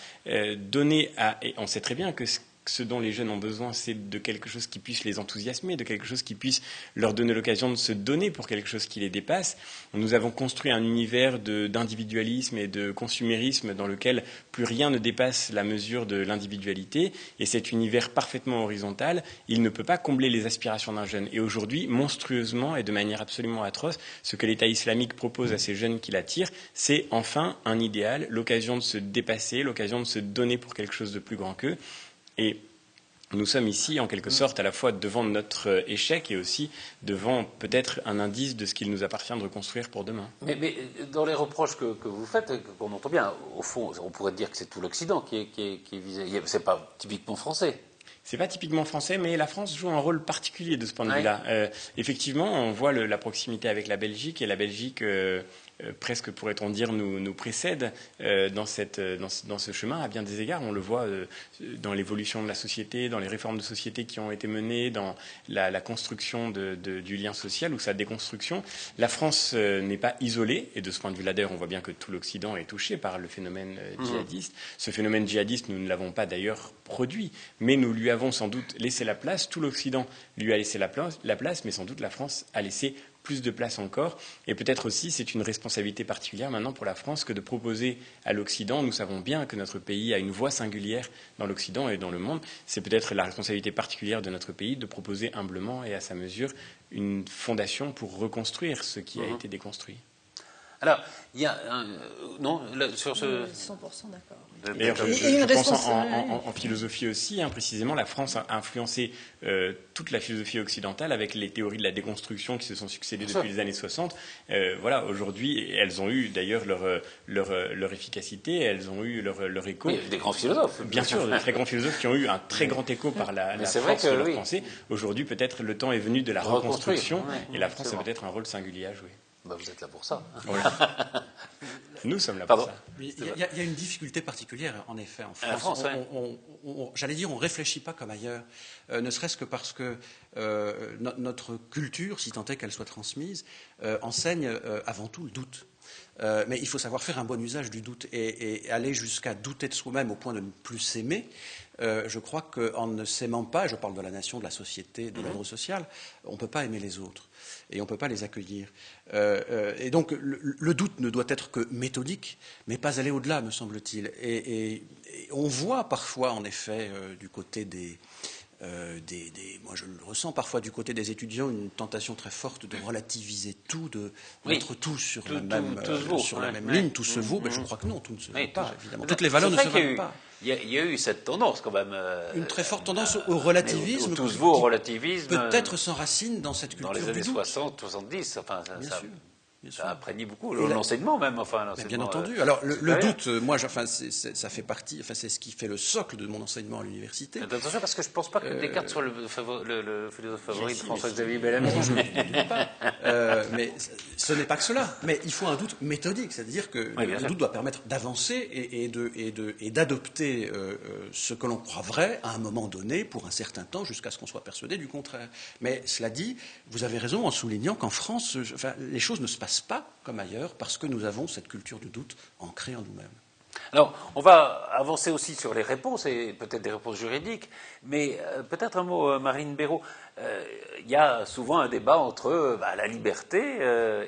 donné à... Et on sait très bien que ce dont les jeunes ont besoin, c'est de quelque chose qui puisse les enthousiasmer, de quelque chose qui puisse leur donner l'occasion de se donner pour quelque chose qui les dépasse. Nous avons construit un univers d'individualisme et de consumérisme dans lequel plus rien ne dépasse la mesure de l'individualité. Et cet univers parfaitement horizontal, il ne peut pas combler les aspirations d'un jeune. Et aujourd'hui, monstrueusement et de manière absolument atroce, ce que l'État islamique propose à ces jeunes qui l'attirent, c'est enfin un idéal, l'occasion de se dépasser, l'occasion de se donner pour quelque chose de plus grand qu'eux. Et nous sommes ici, en quelque sorte, à la fois devant notre échec et aussi devant peut-être un indice de ce qu'il nous appartient de reconstruire pour demain. Mais dans les reproches que vous faites, qu'on entend bien, au fond, on pourrait dire que c'est tout l'Occident qui est visé. C'est pas typiquement français. C'est pas typiquement français, mais la France joue un rôle particulier de ce point de vue-là. Effectivement, on voit la proximité avec la Belgique, et la Belgique... presque pourrait-on dire nous précède dans ce chemin à bien des égards. On le voit dans l'évolution de la société, dans les réformes de société qui ont été menées, dans la construction du lien social ou sa déconstruction. La France n'est pas isolée, et de ce point de vue-là d'ailleurs on voit bien que tout l'Occident est touché par le phénomène djihadiste. Ce phénomène djihadiste, nous ne l'avons pas d'ailleurs produit, mais nous lui avons sans doute laissé la place. Tout l'Occident lui a laissé la place, mais sans doute la France a laissé plus de place encore. Et peut-être aussi, c'est une responsabilité particulière maintenant pour la France que de proposer à l'Occident. Nous savons bien que notre pays a une voix singulière dans l'Occident et dans le monde. C'est peut-être la responsabilité particulière de notre pays de proposer humblement et à sa mesure une fondation pour reconstruire ce qui a été déconstruit. Alors, il y a sur ce... 100% d'accord. D'ailleurs, je pense en philosophie aussi, précisément, la France a influencé toute la philosophie occidentale avec les théories de la déconstruction qui se sont succédées depuis les années 60. Voilà, aujourd'hui, elles ont eu d'ailleurs leur efficacité, elles ont eu leur écho. Oui, des grands philosophes. Bien sûr, des très grands philosophes qui ont eu un très grand écho par la force de leur pensée. Aujourd'hui, peut-être le temps est venu de la reconstruction, et la France a peut-être un rôle singulier à jouer. Vous êtes là pour ça. Voilà. Nous sommes là pour ça. Il y a une difficulté particulière, en effet, en France. France, J'allais dire, on ne réfléchit pas comme ailleurs, ne serait-ce que parce que notre culture, si tant est qu'elle soit transmise, enseigne avant tout le doute. Mais il faut savoir faire un bon usage du doute et aller jusqu'à douter de soi-même au point de ne plus s'aimer. Je crois qu'en ne s'aimant pas, je parle de la nation, de la société, de l'ordre social, on ne peut pas aimer les autres et on ne peut pas les accueillir. Et donc le doute ne doit être que méthodique, mais pas aller au-delà, me semble-t-il. Et on voit parfois, en effet, du côté moi je le ressens parfois du côté des étudiants, une tentation très forte de relativiser tout, de mettre tout sur la même ligne, tout se vaut. Mais je crois que non, tout ne se vaut pas, évidemment. Toutes les valeurs ne se valent pas. Il y a eu cette tendance quand même. Une très forte tendance au relativisme. Tout se vaut au relativisme. Peut-être s'enracine dans cette culture. Dans les années du doute. 60, 70, enfin, Bien sûr. Ça imprègne beaucoup l'enseignement même. Enfin, bien entendu. Alors le doute, moi, ça fait partie. Enfin, c'est ce qui fait le socle de mon enseignement à l'université. Attention, parce que je ne pense pas que Descartes soit le philosophe favori de François-Xavier Bellamy. Non, je ne doute pas. Mais ce n'est pas que cela. Mais il faut un doute méthodique, c'est-à-dire que le doute doit permettre d'avancer et d'adopter ce que l'on croit vrai à un moment donné pour un certain temps, jusqu'à ce qu'on soit persuadé du contraire. Mais cela dit, vous avez raison en soulignant qu'en France, les choses ne se passent pas comme ailleurs parce que nous avons cette culture du doute ancrée en nous-mêmes. Alors, on va avancer aussi sur les réponses, et peut-être des réponses juridiques, mais peut-être un mot, Marine Béraud. Il y a souvent un débat entre la liberté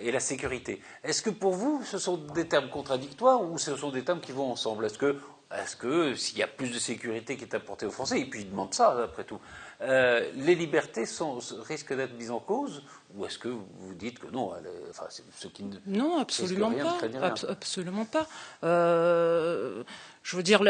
et la sécurité. Est-ce que pour vous, ce sont des termes contradictoires ou ce sont des termes qui vont ensemble ? Est-ce que s'il y a plus de sécurité qui est apportée aux Français, et puis ils demandent ça après tout, les libertés risquent d'être mises en cause, ou est-ce que vous dites que non, c'est ceux qui non, absolument rien, pas, absolument pas. Je veux dire,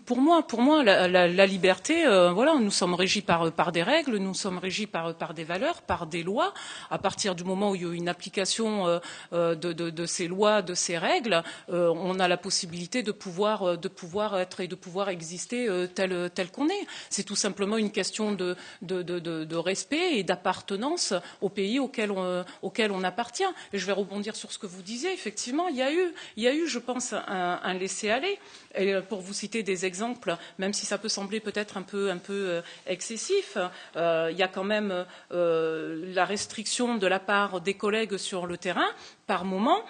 pour moi, la liberté, nous sommes régis par des règles, nous sommes régis par des valeurs, par des lois. À partir du moment où il y a une application de ces lois, de ces règles, on a la possibilité de pouvoir être et de pouvoir exister tel qu'on est. C'est tout simplement une question de respect et d'appartenance au pays auquel on appartient. Et je vais rebondir sur ce que vous disiez. Effectivement, il y a eu, je pense, un laisser-aller. Et pour vous citer des exemples, même si ça peut sembler peut-être un peu excessif, il y a quand même la restriction de la part des collègues sur le terrain, par moment,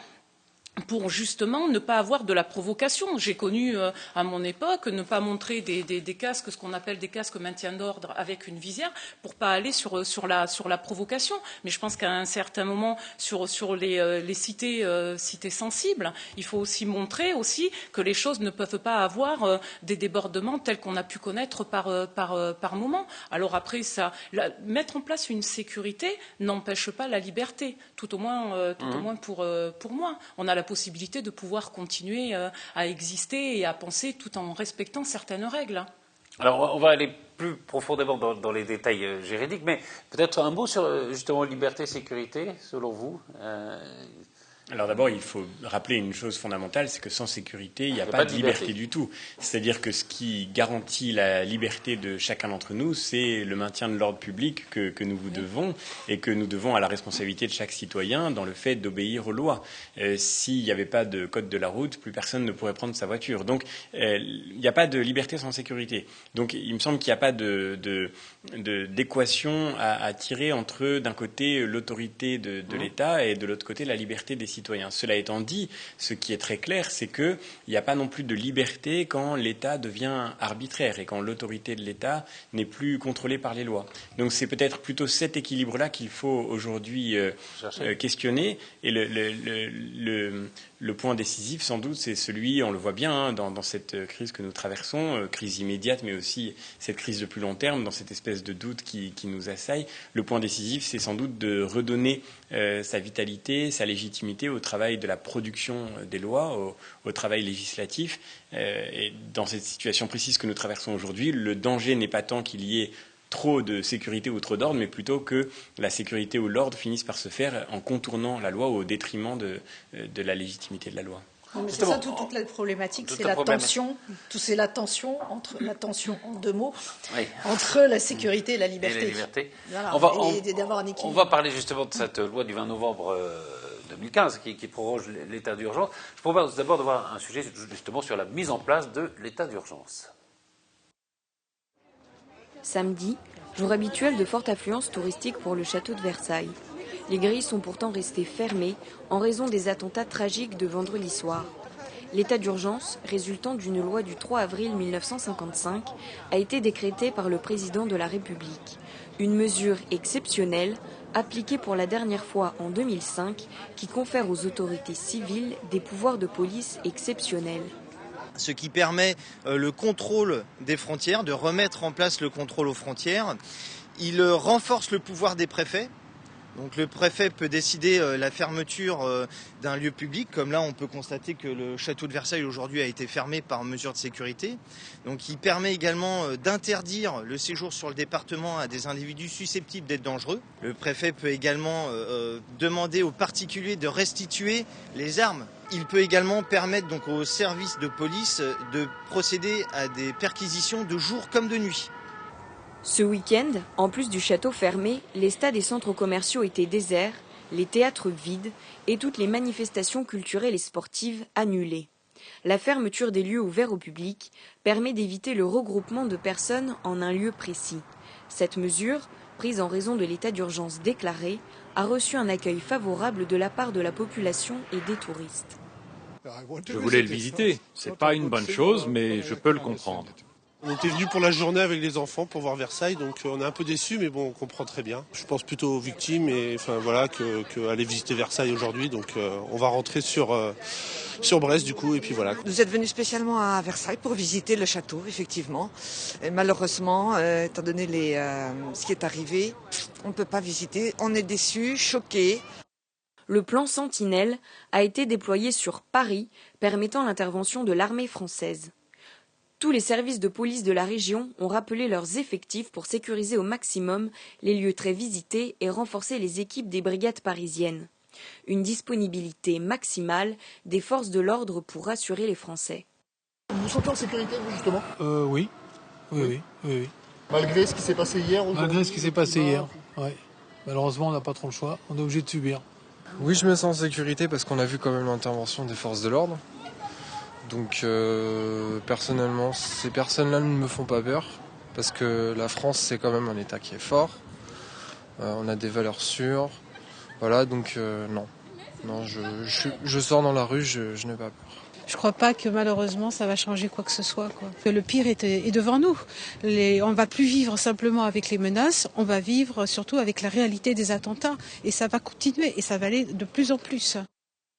pour justement ne pas avoir de la provocation. J'ai connu à mon époque ne pas montrer des casques, ce qu'on appelle des casques maintien d'ordre avec une visière, pour pas aller sur la provocation. Mais je pense qu'à un certain moment, sur les cités sensibles, il faut aussi montrer aussi que les choses ne peuvent pas avoir des débordements tels qu'on a pu connaître par moment. Alors après, mettre en place une sécurité n'empêche pas la liberté, tout au moins pour moi. On a la possibilité de pouvoir continuer à exister et à penser tout en respectant certaines règles. Alors, on va aller plus profondément dans les détails juridiques, mais peut-être un mot sur justement liberté et sécurité, selon vous. Alors d'abord, il faut rappeler une chose fondamentale, c'est que sans sécurité, il n'y a pas de liberté du tout. C'est-à-dire que ce qui garantit la liberté de chacun d'entre nous, c'est le maintien de l'ordre public que nous vous devons et que nous devons à la responsabilité de chaque citoyen dans le fait d'obéir aux lois. S'il n'y avait pas de code de la route, plus personne ne pourrait prendre sa voiture. Donc il n'y a pas de liberté sans sécurité. Donc il me semble qu'il n'y a pas d'équation à tirer entre, d'un côté, l'autorité de l'État et de l'autre côté, la liberté des citoyens. Cela étant dit, ce qui est très clair, c'est qu'il n'y a pas non plus de liberté quand l'État devient arbitraire et quand l'autorité de l'État n'est plus contrôlée par les lois. Donc c'est peut-être plutôt cet équilibre-là qu'il faut aujourd'hui questionner. Et le point décisif, sans doute, c'est celui, on le voit bien dans cette crise que nous traversons, crise immédiate, mais aussi cette crise de plus long terme, dans cette espèce de doute qui nous assaille. Le point décisif, c'est sans doute de redonner sa vitalité, sa légitimité au travail de la production des lois, au travail législatif. Et dans cette situation précise que nous traversons aujourd'hui, le danger n'est pas tant qu'il y ait trop de sécurité ou trop d'ordre, mais plutôt que la sécurité ou l'ordre finissent par se faire en contournant la loi au détriment de la légitimité de la loi. Mais c'est ça toute la problématique, c'est la tension. C'est la tension en deux mots, oui, entre la sécurité et la liberté. Et la liberté. Voilà, d'avoir un équilibre. On va parler justement de cette loi du 20 novembre 2015 qui proroge l'état d'urgence. Je propose d'abord de voir un sujet justement sur la mise en place de l'état d'urgence. Samedi, jour habituel de forte affluence touristique pour le château de Versailles. Les grilles sont pourtant restées fermées en raison des attentats tragiques de vendredi soir. L'état d'urgence, résultant d'une loi du 3 avril 1955, a été décrété par le président de la République. Une mesure exceptionnelle, appliquée pour la dernière fois en 2005, qui confère aux autorités civiles des pouvoirs de police exceptionnels. Ce qui permet le contrôle des frontières, de remettre en place le contrôle aux frontières. Il renforce le pouvoir des préfets. Donc le préfet peut décider la fermeture d'un lieu public, comme là on peut constater que le château de Versailles aujourd'hui a été fermé par mesure de sécurité. Donc il permet également d'interdire le séjour sur le département à des individus susceptibles d'être dangereux. Le préfet peut également demander aux particuliers de restituer les armes. Il peut également permettre donc aux services de police de procéder à des perquisitions de jour comme de nuit. Ce week-end, en plus du château fermé, les stades et centres commerciaux étaient déserts, les théâtres vides et toutes les manifestations culturelles et sportives annulées. La fermeture des lieux ouverts au public permet d'éviter le regroupement de personnes en un lieu précis. Cette mesure, prise en raison de l'état d'urgence déclaré, a reçu un accueil favorable de la part de la population et des touristes. Je voulais le visiter. C'est pas une bonne chose, mais je peux le comprendre. On était venu pour la journée avec les enfants pour voir Versailles, donc on est un peu déçus, mais bon, on comprend très bien. Je pense plutôt aux victimes et enfin voilà que aller visiter Versailles aujourd'hui, donc on va rentrer sur Brest du coup et puis voilà. Nous êtes venus spécialement à Versailles pour visiter le château, effectivement. Et malheureusement, étant donné ce qui est arrivé, on ne peut pas visiter. On est déçus, choqués. Le plan Sentinelle a été déployé sur Paris, permettant l'intervention de l'armée française. Tous les services de police de la région ont rappelé leurs effectifs pour sécuriser au maximum les lieux très visités et renforcer les équipes des brigades parisiennes. Une disponibilité maximale des forces de l'ordre pour rassurer les Français. Vous vous sentez en sécurité, vous, justement ? Oui. Malgré ce qui s'est passé hier ? Malgré ce qui s'est passé hier, oui. Malheureusement, on n'a pas trop le choix, on est obligé de subir. Oui, je me sens en sécurité parce qu'on a vu quand même l'intervention des forces de l'ordre. Donc personnellement, ces personnes-là ne me font pas peur parce que la France, c'est quand même un État qui est fort. On a des valeurs sûres. Voilà, donc non, je sors dans la rue, je n'ai pas peur. Je ne crois pas que malheureusement ça va changer quoi que ce soit, quoi. Que le pire est devant nous. On ne va plus vivre simplement avec les menaces, on va vivre surtout avec la réalité des attentats. Et ça va continuer et ça va aller de plus en plus.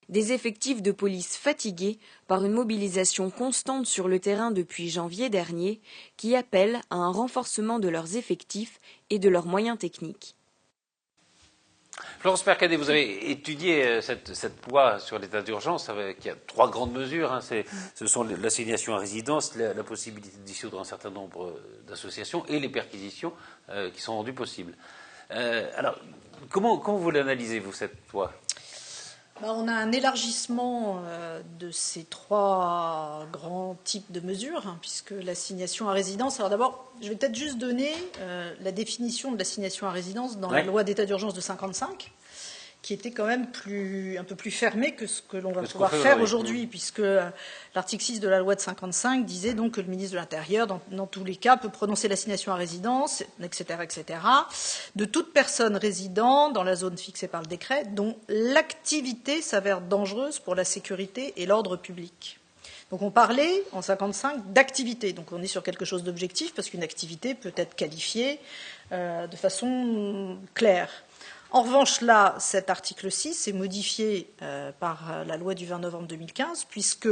Des effectifs de police fatigués par une mobilisation constante sur le terrain depuis janvier dernier qui appellent à un renforcement de leurs effectifs et de leurs moyens techniques. Florence Mercadet, vous avez étudié cette loi sur l'état d'urgence qui a 3 grandes mesures. Ce sont l'assignation à résidence, la possibilité de dissoudre un certain nombre d'associations et les perquisitions qui sont rendues possibles. Alors, comment vous l'analysez, vous, cette loi ? On a un élargissement de ces 3 grands types de mesures, puisque l'assignation à résidence... Alors d'abord, je vais peut-être juste donner la définition de l'assignation à résidence dans la loi d'état d'urgence de 1955, qui était quand même un peu plus fermée que ce que l'on va pouvoir faire aujourd'hui, puisque l'article 6 de la loi de 1955 disait donc que le ministre de l'Intérieur, dans tous les cas, peut prononcer l'assignation à résidence, etc., de toute personne résidant dans la zone fixée par le décret, dont l'activité s'avère dangereuse pour la sécurité et l'ordre public. Donc on parlait, en 1955, d'activité. Donc on est sur quelque chose d'objectif, parce qu'une activité peut être qualifiée de façon claire. En revanche, là, cet article 6 est modifié par la loi du 20 novembre 2015, puisque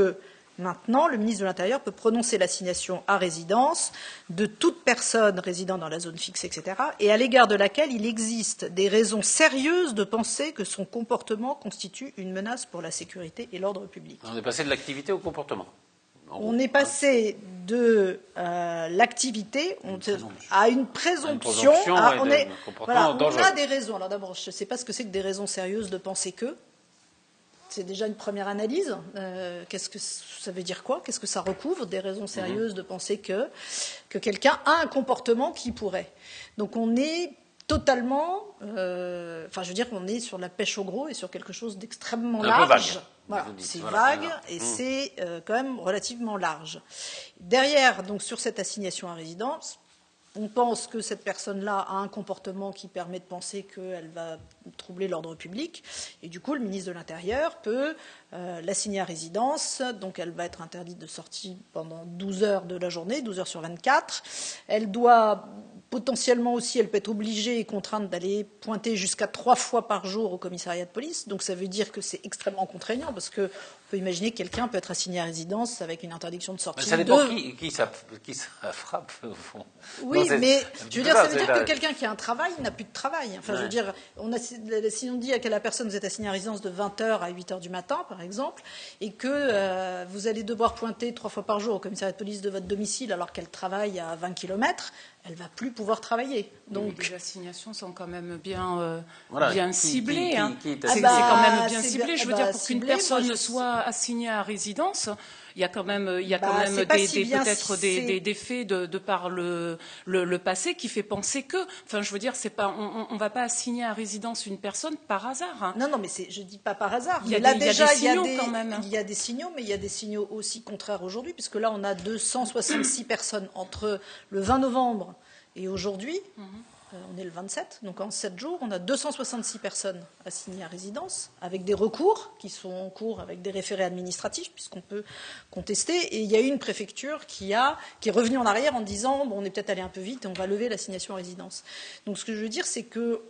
maintenant, le ministre de l'Intérieur peut prononcer l'assignation à résidence de toute personne résidant dans la zone fixe, etc., et à l'égard de laquelle il existe des raisons sérieuses de penser que son comportement constitue une menace pour la sécurité et l'ordre public. On est passé de l'activité au comportement. On est passé de l'activité à une présomption. On a des raisons. Alors d'abord, je ne sais pas ce que c'est que des raisons sérieuses de penser que. C'est déjà une première analyse. Qu'est-ce que ça veut dire quoi ? Qu'est-ce que ça recouvre ? Des raisons sérieuses de penser que quelqu'un a un comportement qui pourrait. Donc on est totalement... je veux dire qu'on est sur la pêche au gros et sur quelque chose d'extrêmement large. Un peu vague. Voilà, c'est vague et c'est quand même relativement large. Derrière, donc sur cette assignation à résidence, on pense que cette personne-là a un comportement qui permet de penser qu'elle va troubler l'ordre public. Et du coup, le ministre de l'Intérieur peut l'assigner à résidence. Donc, elle va être interdite de sortie pendant 12 heures de la journée, 12 heures sur 24. Elle doit potentiellement aussi, elle peut être obligée et contrainte d'aller pointer jusqu'à 3 fois par jour au commissariat de police. Donc, ça veut dire que c'est extrêmement contraignant parce que on peut imaginer que quelqu'un peut être assigné à résidence avec une interdiction de sortie. Ça dépend qui ça frappe, au fond. Oui, mais je veux dire, ça veut dire que quelqu'un qui a un travail n'a plus de travail. Enfin, je veux dire, si on dit à la personne vous êtes assigné à résidence de 20h à 8h du matin, par exemple, et que vous allez devoir pointer 3 fois par jour au commissariat de police de votre domicile alors qu'elle travaille à 20 km, elle ne va plus pouvoir travailler. Donc, les assignations sont quand même bien ciblées. C'est quand même bien ciblé. Je veux dire, pour qu'une personne soit assignée à résidence, il y a quand même, peut-être des faits de par le passé qui fait penser que. Enfin, je veux dire, c'est pas, on va pas assigner à résidence une personne par hasard. Non, mais je dis pas par hasard. Il y a des signaux quand même. Il y a des signaux, mais il y a des signaux aussi contraires aujourd'hui, puisque là, on a 266 personnes entre le 20 novembre et aujourd'hui. On est le 27, donc en 7 jours, on a 266 personnes assignées à résidence, avec des recours qui sont en cours, avec des référés administratifs, puisqu'on peut contester. Et il y a eu une préfecture qui est revenue en arrière en disant on est peut-être allé un peu vite et on va lever l'assignation à résidence. Donc ce que je veux dire, c'est que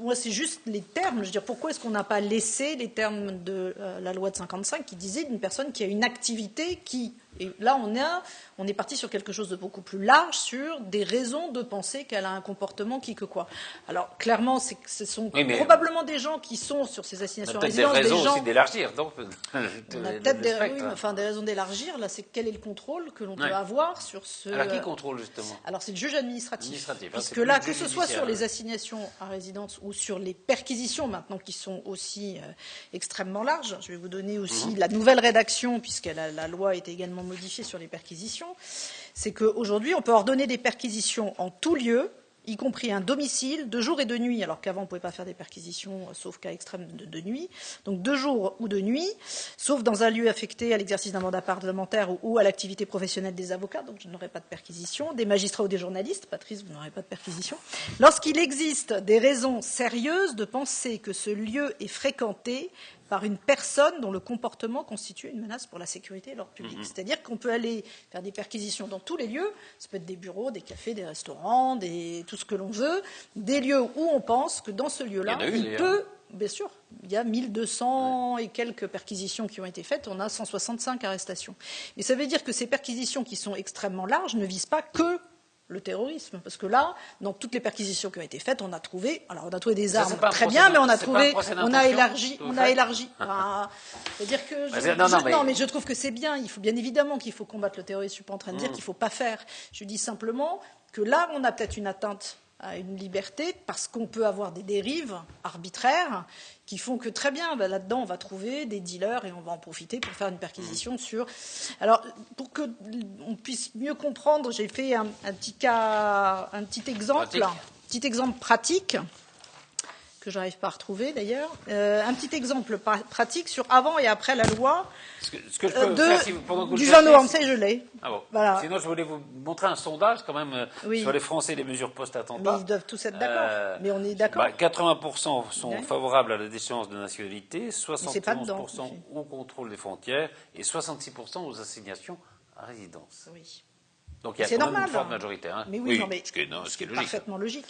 moi, c'est juste les termes. Je veux dire, pourquoi est-ce qu'on n'a pas laissé les termes de la loi de 55 qui disait d'une personne qui a une activité qui... Et là, on est parti sur quelque chose de beaucoup plus large, sur des raisons de penser qu'elle a un comportement qui que quoi. Alors, clairement, ce sont probablement des gens qui sont sur ces assignations à résidence. Peut-être des raisons aussi d'élargir, donc. On a peut-être des raisons d'élargir. Là, c'est quel est le contrôle que l'on peut avoir sur ce... Alors, qui contrôle, justement? Alors, c'est le juge administratif. Puisque là, que ce soit sur les assignations à résidence ou sur les perquisitions, maintenant, qui sont aussi extrêmement larges. Je vais vous donner aussi la nouvelle rédaction, puisque la loi a été également modifiée sur les perquisitions. C'est qu'aujourd'hui, on peut ordonner des perquisitions en tout lieu, y compris un domicile, de jour et de nuit, alors qu'avant on ne pouvait pas faire des perquisitions, sauf cas extrême de nuit. Donc de jour ou de nuit, sauf dans un lieu affecté à l'exercice d'un mandat parlementaire ou à l'activité professionnelle des avocats, donc je n'aurai pas de perquisition, des magistrats ou des journalistes, Patrice, vous n'aurez pas de perquisition. Lorsqu'il existe des raisons sérieuses de penser que ce lieu est fréquenté par une personne dont le comportement constitue une menace pour la sécurité et l'ordre public. C'est-à-dire qu'on peut aller faire des perquisitions dans tous les lieux, ça peut être des bureaux, des cafés, des restaurants, tout ce que l'on veut, des lieux où on pense que dans ce lieu-là, il peut... Bien sûr, il y a 1200 et quelques perquisitions qui ont été faites, on a 165 arrestations. Mais ça veut dire que ces perquisitions qui sont extrêmement larges ne visent pas que le terrorisme, parce que là, dans toutes les perquisitions qui ont été faites, on a trouvé des armes très bien, mais on a élargi. C'est-à-dire que mais je trouve que c'est bien. Il faut bien évidemment qu'il faut combattre le terrorisme. Je suis pas en train de dire qu'il ne faut pas faire. Je dis simplement que là, on a peut-être une atteinte à une liberté parce qu'on peut avoir des dérives arbitraires qui font que très bien, là-dedans, on va trouver des dealers et on va en profiter pour faire une perquisition sur... Alors, pour qu'on puisse mieux comprendre, j'ai fait un petit exemple pratique, que je n'arrive pas à retrouver d'ailleurs, un petit exemple pratique sur avant et après la loi ce que je peux faire, pendant que vous du 20 novembre, ça je l'ai. Ah bon. Voilà. Sinon, je voulais vous montrer un sondage quand même sur les Français et les mesures post-attentat. Mais ils doivent tous être d'accord. Mais on est d'accord. 80% sont favorables à la déchéance de nationalité, 71% au contrôle des frontières et 66% aux assignations à résidence. Oui. Donc il y a quand même une forte majorité. Hein. Mais oui, ce qui est logique. Parfaitement logique.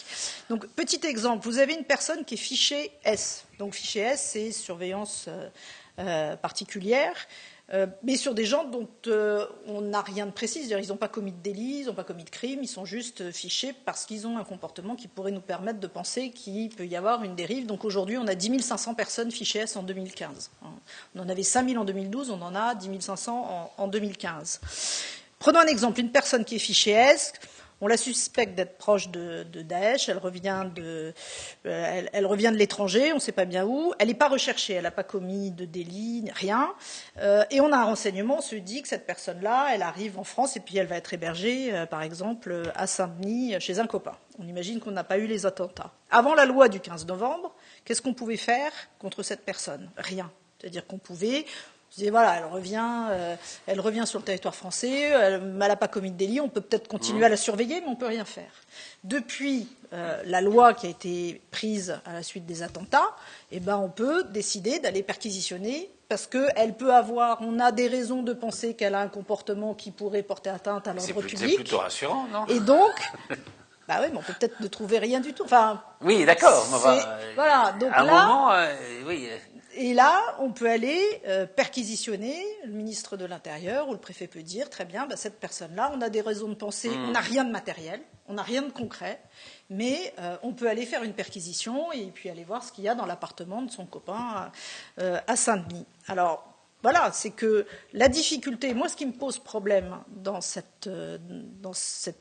Donc, petit exemple, vous avez une personne qui est fichée S. Donc, fiché S, c'est surveillance particulière, mais sur des gens dont on n'a rien de précis. C'est-à-dire, ils n'ont pas commis de délit, ils n'ont pas commis de crime, ils sont juste fichés parce qu'ils ont un comportement qui pourrait nous permettre de penser qu'il peut y avoir une dérive. Donc, aujourd'hui, on a 10 500 personnes fichées S en 2015. On en avait 5 000 en 2012, on en a 10 500 en 2015. Prenons un exemple, une personne qui est fichée S, On la suspecte d'être proche de Daesh. Elle revient de l'étranger, on ne sait pas bien où. Elle n'est pas recherchée, elle n'a pas commis de délit, rien. Et on a un renseignement, on se dit que cette personne-là, elle arrive en France et puis elle va être hébergée, par exemple, à Saint-Denis, chez un copain. On imagine qu'on n'a pas eu les attentats. Avant la loi du 15 novembre, qu'est-ce qu'on pouvait faire contre cette personne? Rien. C'est-à-dire qu'on pouvait... On se disait, voilà, elle revient sur le territoire français, elle n'a pas commis de délit, on peut peut-être continuer à la surveiller, mais on ne peut rien faire. Depuis la loi qui a été prise à la suite des attentats, on peut décider d'aller perquisitionner parce qu'elle peut avoir, on a des raisons de penser qu'elle a un comportement qui pourrait porter atteinte à l'ordre public. C'est plutôt rassurant, non? Et donc... Bah oui, mais on peut peut-être ne trouver rien du tout. Enfin, oui, d'accord. Voilà, donc à un là, moment, oui. Et là, on peut aller perquisitionner le ministre de l'Intérieur ou le préfet peut dire, très bien, cette personne-là, on a des raisons de penser, on n'a rien de matériel, on n'a rien de concret, mais on peut aller faire une perquisition et puis aller voir ce qu'il y a dans l'appartement de son copain à Saint-Denis. Alors, voilà, c'est que la difficulté, moi ce qui me pose problème dans cette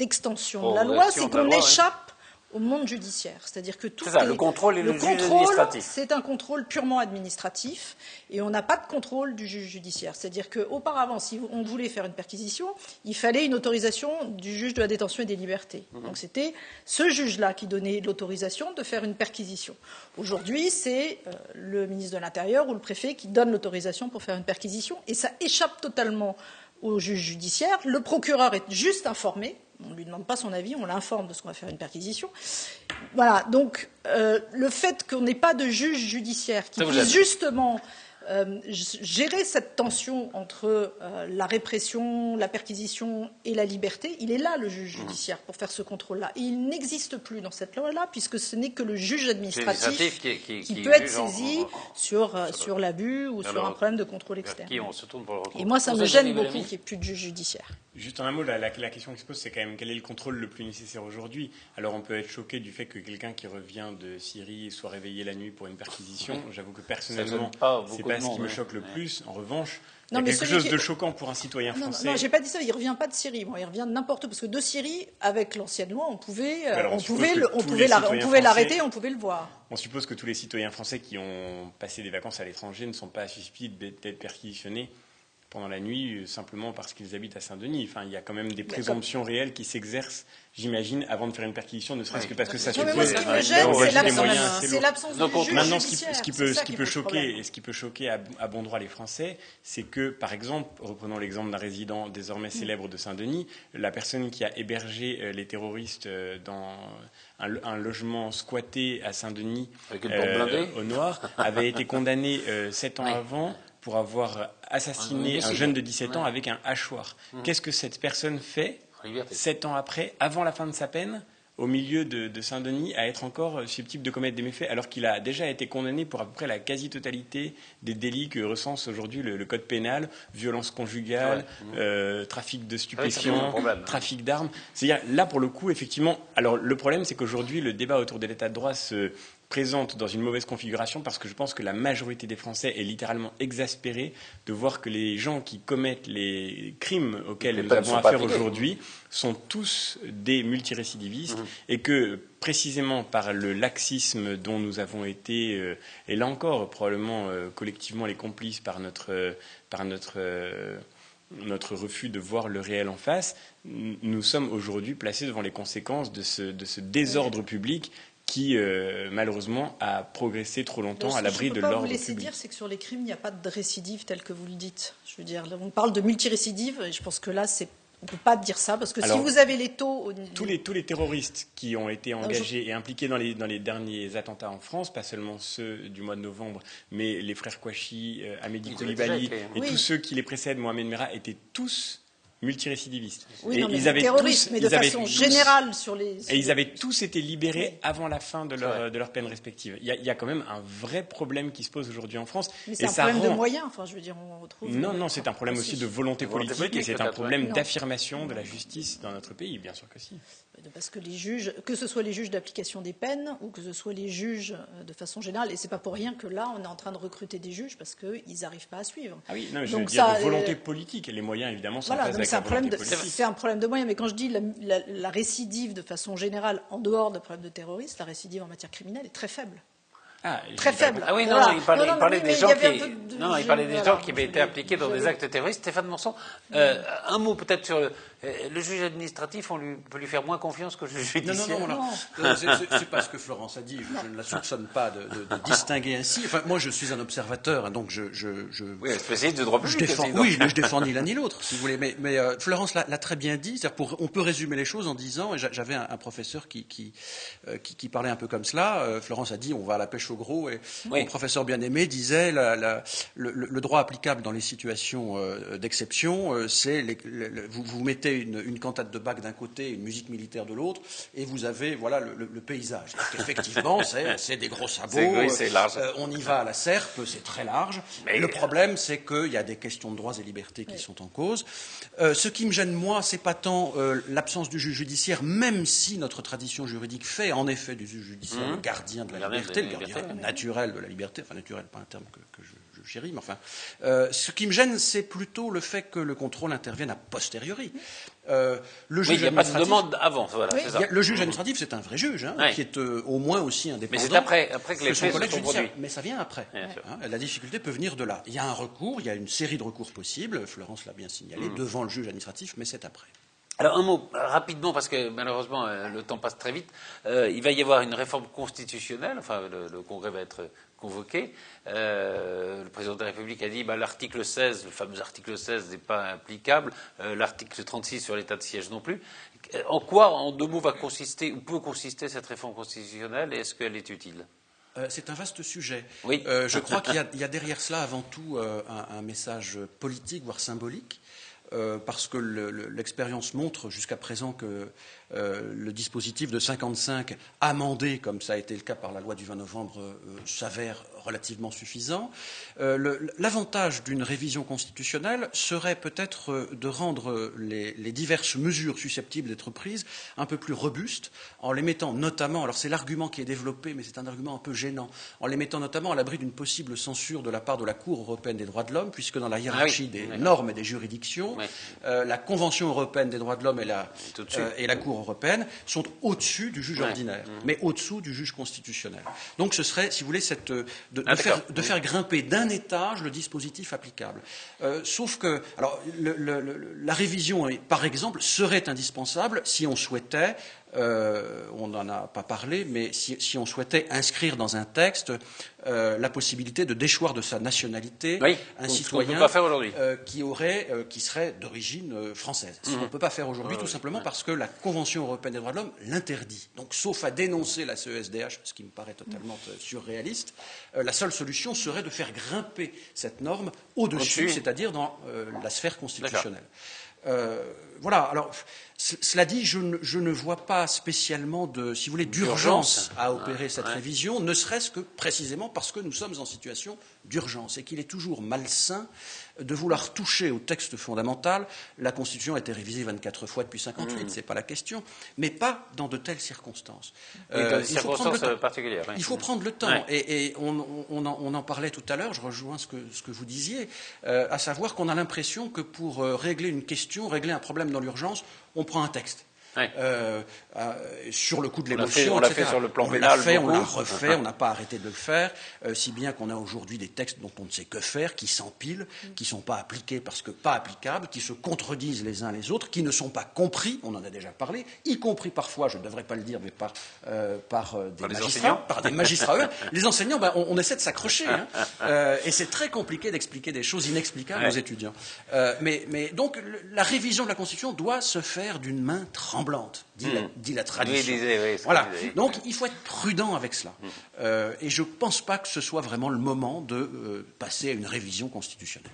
extension de la loi, c'est qu'on échappe au monde judiciaire. C'est-à-dire que tout le contrôle et le juge administratif. C'est un contrôle purement administratif et on n'a pas de contrôle du juge judiciaire. C'est-à-dire qu'auparavant, si on voulait faire une perquisition, il fallait une autorisation du juge de la détention et des libertés. Donc c'était ce juge-là qui donnait l'autorisation de faire une perquisition. Aujourd'hui, c'est le ministre de l'Intérieur ou le préfet qui donne l'autorisation pour faire une perquisition et ça échappe totalement au juge judiciaire. Le procureur est juste informé. On ne lui demande pas son avis, on l'informe de ce qu'on va faire une perquisition. Voilà, donc le fait qu'on n'ait pas de juge judiciaire qui puisse justement gérer cette tension entre la répression, la perquisition et la liberté, il est là le juge judiciaire pour faire ce contrôle-là. Et il n'existe plus dans cette loi-là puisque ce n'est que le juge administratif qui peut être saisi sur l'abus ou sur un problème de contrôle externe. Et moi, ça me gêne beaucoup qu'il n'y ait plus de juge judiciaire. Juste en un mot, la question qui se pose, c'est quand même quel est le contrôle le plus nécessaire aujourd'hui. Alors on peut être choqué du fait que quelqu'un qui revient de Syrie soit réveillé la nuit pour une perquisition. J'avoue que personnellement, c'est pas ce qui me choque le plus. En revanche, il y a quelque chose de choquant pour un citoyen français. Non, j'ai pas dit ça. Il revient pas de Syrie. Bon, il revient de n'importe où. Parce que de Syrie, avec l'ancienne loi, on pouvait l'arrêter, on pouvait le voir. On suppose que tous les citoyens français qui ont passé des vacances à l'étranger ne sont pas susceptibles d'être perquisitionnés pendant la nuit, simplement parce qu'ils habitent à Saint-Denis. Enfin, il y a quand même des présomptions réelles qui s'exercent, j'imagine, avant de faire une perquisition, ne serait-ce que parce que ça suppose ce qui me gêne, c'est l'absence de juge Maintenant, judiciaire. ce qui peut choquer à bon droit les Français, c'est que, par exemple, reprenons l'exemple d'un résident désormais célèbre de Saint-Denis, la personne qui a hébergé les terroristes dans un logement squatté à Saint-Denis, au Noir, avait été condamné 7 ans avant pour avoir assassiné un jeune de 17 ans avec un hachoir. Qu'est-ce que cette personne fait 7 ans après, avant la fin de sa peine, au milieu de Saint-Denis, à être encore susceptible de commettre des méfaits, alors qu'il a déjà été condamné pour à peu près la quasi-totalité des délits que recense aujourd'hui le Code pénal, violence conjugale, trafic de stupéfiants, trafic d'armes. C'est-à-dire, là, pour le coup, effectivement, alors le problème, c'est qu'aujourd'hui, le débat autour de l'état de droit se présente dans une mauvaise configuration parce que je pense que la majorité des Français est littéralement exaspérée de voir que les gens qui commettent les crimes auxquels nous avons affaire aujourd'hui sont tous des multirécidivistes et que précisément par le laxisme dont nous avons été, et là encore probablement collectivement les complices par notre refus de voir le réel en face, nous sommes aujourd'hui placés devant les conséquences de ce désordre public qui, malheureusement, a progressé trop longtemps à l'abri de l'ordre public. Ce que je peux pas vous laisser dire, c'est que sur les crimes, il n'y a pas de récidive tel que vous le dites. Je veux dire, on parle de multirécidive, et je pense que là, on ne peut pas dire ça, parce que si vous avez les taux... Tous les terroristes qui ont été engagés et impliqués dans les derniers attentats en France, pas seulement ceux du mois de novembre, mais les frères Kouachi, Amédi Koulibaly, et tous ceux qui les précèdent, Mohamed Merah, étaient tous multirécidivistes. Oui, et ils avaient terroristes, mais de façon générale sur les... Et ils avaient tous été libérés avant la fin de leur peine respective. Il y a quand même un vrai problème qui se pose aujourd'hui en France. Mais c'est un problème de moyens, enfin je veux dire, on retrouve... Non, c'est un problème aussi de volonté politique et c'est un problème d'affirmation de la justice dans notre pays, bien sûr que si. Parce que les juges, que ce soit les juges d'application des peines ou que ce soit les juges de façon générale, et c'est pas pour rien que là on est en train de recruter des juges parce qu'ils n'arrivent pas à suivre. Ah oui, non, je veux dire de volonté politique, et les moyens évidemment sont pas à c'est un problème de moyens. Mais quand je dis la récidive de façon générale, en dehors d'un problème de terrorisme, la récidive en matière criminelle est très faible. Très faible. Ah oui, non, voilà. il parlait des gens qui avaient été voilà, impliqués dans des actes terroristes. Stéphane Monson, un mot peut-être sur le juge administratif, on peut lui faire moins confiance qu'au juge judiciaire. Non. C'est pas ce que Florence a dit. Je ne la soupçonne pas de distinguer ainsi. Enfin, moi, je suis un observateur, hein, donc oui, spécialiste de droit public. Je défends ni l'un ni l'autre, si vous voulez. Mais Florence l'a très bien dit. On peut résumer les choses en disant, et j'avais un professeur qui parlait un peu comme cela. Florence a dit, on va à la pêche au gros, et mon professeur bien-aimé disait, le droit applicable dans les situations d'exception, c'est vous mettez une cantate de Bach d'un côté, une musique militaire de l'autre, et vous avez le paysage. Donc, effectivement, c'est des gros sabots. C'est large. On y va à la serpe, c'est très large. Mais le problème, c'est qu'il y a des questions de droits et libertés qui sont en cause. Ce qui me gêne, moi, c'est pas tant l'absence du juge judiciaire, même si notre tradition juridique fait en effet du juge judiciaire le gardien de la liberté, le gardien naturel de la liberté. Enfin, naturel, pas un terme que je chéris, mais enfin. Ce qui me gêne, c'est plutôt le fait que le contrôle intervienne a posteriori. Le juge il n'y a pas de demande avant. Voilà, c'est ça. Le juge administratif, c'est un vrai juge, qui est au moins aussi indépendant. Mais c'est après que les faits collègue se sont produits. Mais ça vient après. La difficulté peut venir de là. Il y a un recours, il y a une série de recours possibles, Florence l'a bien signalé, devant le juge administratif, mais c'est après. Alors un mot rapidement, parce que malheureusement le temps passe très vite. Il va y avoir une réforme constitutionnelle, enfin le Congrès va être convoqué. Le président de la République a dit l'article 16, le fameux article 16 n'est pas applicable, l'article 36 sur l'état de siège non plus. En quoi, en deux mots, va consister ou peut consister cette réforme constitutionnelle et est-ce qu'elle est utile ? C'est un vaste sujet. Oui. Je crois qu'il y a derrière cela avant tout un message politique, voire symbolique. Parce que l'expérience montre jusqu'à présent que le dispositif de 55 amendé, comme ça a été le cas par la loi du 20 novembre, s'avère relativement suffisant. L'avantage d'une révision constitutionnelle serait peut-être de rendre les diverses mesures susceptibles d'être prises un peu plus robustes, en les mettant notamment, alors c'est l'argument qui est développé, mais c'est un argument un peu gênant, en les mettant notamment à l'abri d'une possible censure de la part de la Cour européenne des droits de l'homme, puisque dans la hiérarchie des normes et des juridictions, la Convention européenne des droits de l'homme et la Cour européenne sont au-dessus du juge ordinaire, mais au-dessous du juge constitutionnel. Donc ce serait, si vous voulez, de faire grimper d'un étage le dispositif applicable. Sauf que, alors, la révision, par exemple, serait indispensable si on souhaitait, on n'en a pas parlé, mais si on souhaitait inscrire dans un texte la possibilité de déchoir de sa nationalité un citoyen qui serait d'origine française. Ce qu'on ne peut pas faire aujourd'hui, tout simplement parce que la Convention européenne des droits de l'homme l'interdit. Donc, sauf à dénoncer la CESDH, ce qui me paraît totalement surréaliste, la seule solution serait de faire grimper cette norme au-dessus, c'est-à-dire dans la sphère constitutionnelle. Voilà. Alors, cela dit, je ne vois pas spécialement si vous voulez, d'urgence à opérer cette révision, ne serait-ce que précisément parce que nous sommes en situation d'urgence et qu'il est toujours malsain de vouloir toucher au texte fondamental. La Constitution a été révisée 24 fois depuis 1958, c'est pas la question, mais pas dans de telles circonstances. Il faut prendre le temps. Et on en parlait tout à l'heure, je rejoins ce que vous disiez, à savoir qu'on a l'impression que pour régler une question, régler un problème dans l'urgence, on prend un texte. Sur le coup de l'émotion, on l'a fait sur le plan pénal. On l'a refait, on n'a pas arrêté de le faire, si bien qu'on a aujourd'hui des textes dont on ne sait que faire, qui s'empilent, qui ne sont pas appliqués parce que pas applicables, qui se contredisent les uns les autres, qui ne sont pas compris, on en a déjà parlé, y compris parfois, je ne devrais pas le dire, mais par des magistrats. Les enseignants, on essaie de s'accrocher, et c'est très compliqué d'expliquer des choses inexplicables aux étudiants. Mais donc, la révision de la Constitution doit se faire d'une main tremblante, dit la tradition. Voilà. Donc il faut être prudent avec cela. Et je ne pense pas que ce soit vraiment le moment de passer à une révision constitutionnelle.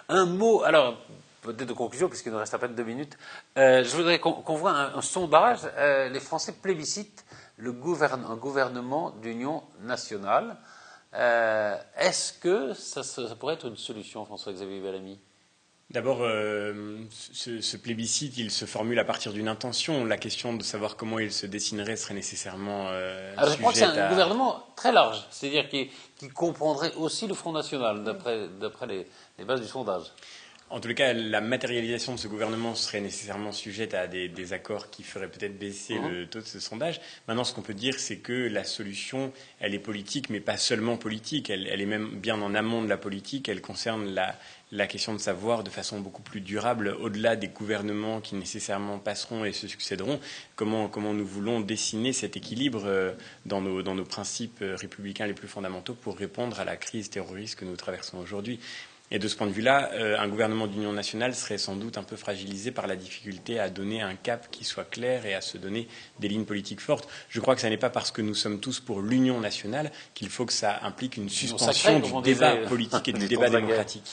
Un mot, alors peut-être de conclusion, puisqu'il nous reste à peine 2 minutes. Je voudrais qu'on voit un sondage. Les Français plébiscitent un gouvernement d'union nationale. Est-ce que ça pourrait être une solution, François-Xavier Bellamy ? D'abord, ce plébiscite, il se formule à partir d'une intention. La question de savoir comment il se dessinerait serait nécessairement je crois que c'est un gouvernement très large, c'est-à-dire qui comprendrait aussi le Front National, d'après les bases du sondage. En tout cas, la matérialisation de ce gouvernement serait nécessairement sujette à des accords qui feraient peut-être baisser le taux de ce sondage. Maintenant, ce qu'on peut dire, c'est que la solution, elle est politique, mais pas seulement politique. Elle est même bien en amont de la politique. Elle concerne la question de savoir de façon beaucoup plus durable, au-delà des gouvernements qui nécessairement passeront et se succéderont, comment nous voulons dessiner cet équilibre dans nos principes républicains les plus fondamentaux pour répondre à la crise terroriste que nous traversons aujourd'hui. Et de ce point de vue-là, un gouvernement d'union nationale serait sans doute un peu fragilisé par la difficulté à donner un cap qui soit clair et à se donner des lignes politiques fortes. Je crois que ce n'est pas parce que nous sommes tous pour l'union nationale qu'il faut que ça implique une suspension du débat politique et du débat démocratique.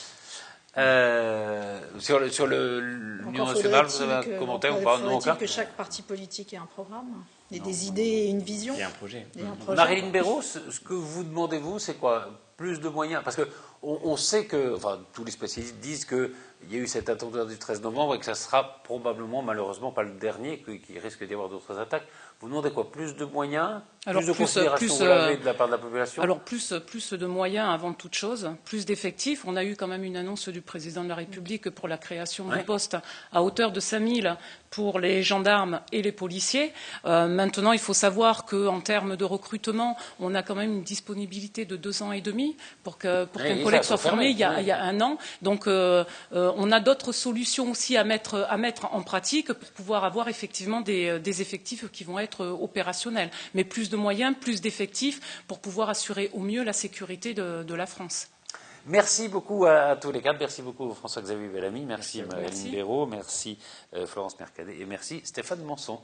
Sur l'Union nationale, vous avez un commentaire ou pas? Non, faut-il que chaque parti politique ait un programme, des idées et une vision? Et un projet. Maryline Béraud, ce que vous demandez, vous, c'est quoi? Plus de moyens? Parce qu'on sait que, enfin, tous les spécialistes disent qu'il y a eu cet attentat du 13 novembre et que ça sera probablement, malheureusement, pas le dernier, qu'il risque d'y avoir d'autres attaques. Vous demandez quoi? Plus de moyens? Plus de considération de la part de la population? Alors plus de moyens avant toute chose, plus d'effectifs. On a eu quand même une annonce du président de la République pour la création de postes à hauteur de 5000 pour les gendarmes et les policiers. Maintenant, il faut savoir qu'en termes de recrutement, on a quand même une disponibilité de 2 ans et demi pour qu'un collègue soit formé il y a 1 an. Donc on a d'autres solutions aussi à mettre en pratique pour pouvoir avoir effectivement des effectifs qui vont être opérationnels. Mais plus de moyens, plus d'effectifs pour pouvoir assurer au mieux la sécurité de la France. Merci beaucoup à tous les quatre. Merci beaucoup François-Xavier Bellamy. Merci Maryline Béraud. Merci Florence Mercadet. Et merci Stéphane Manson.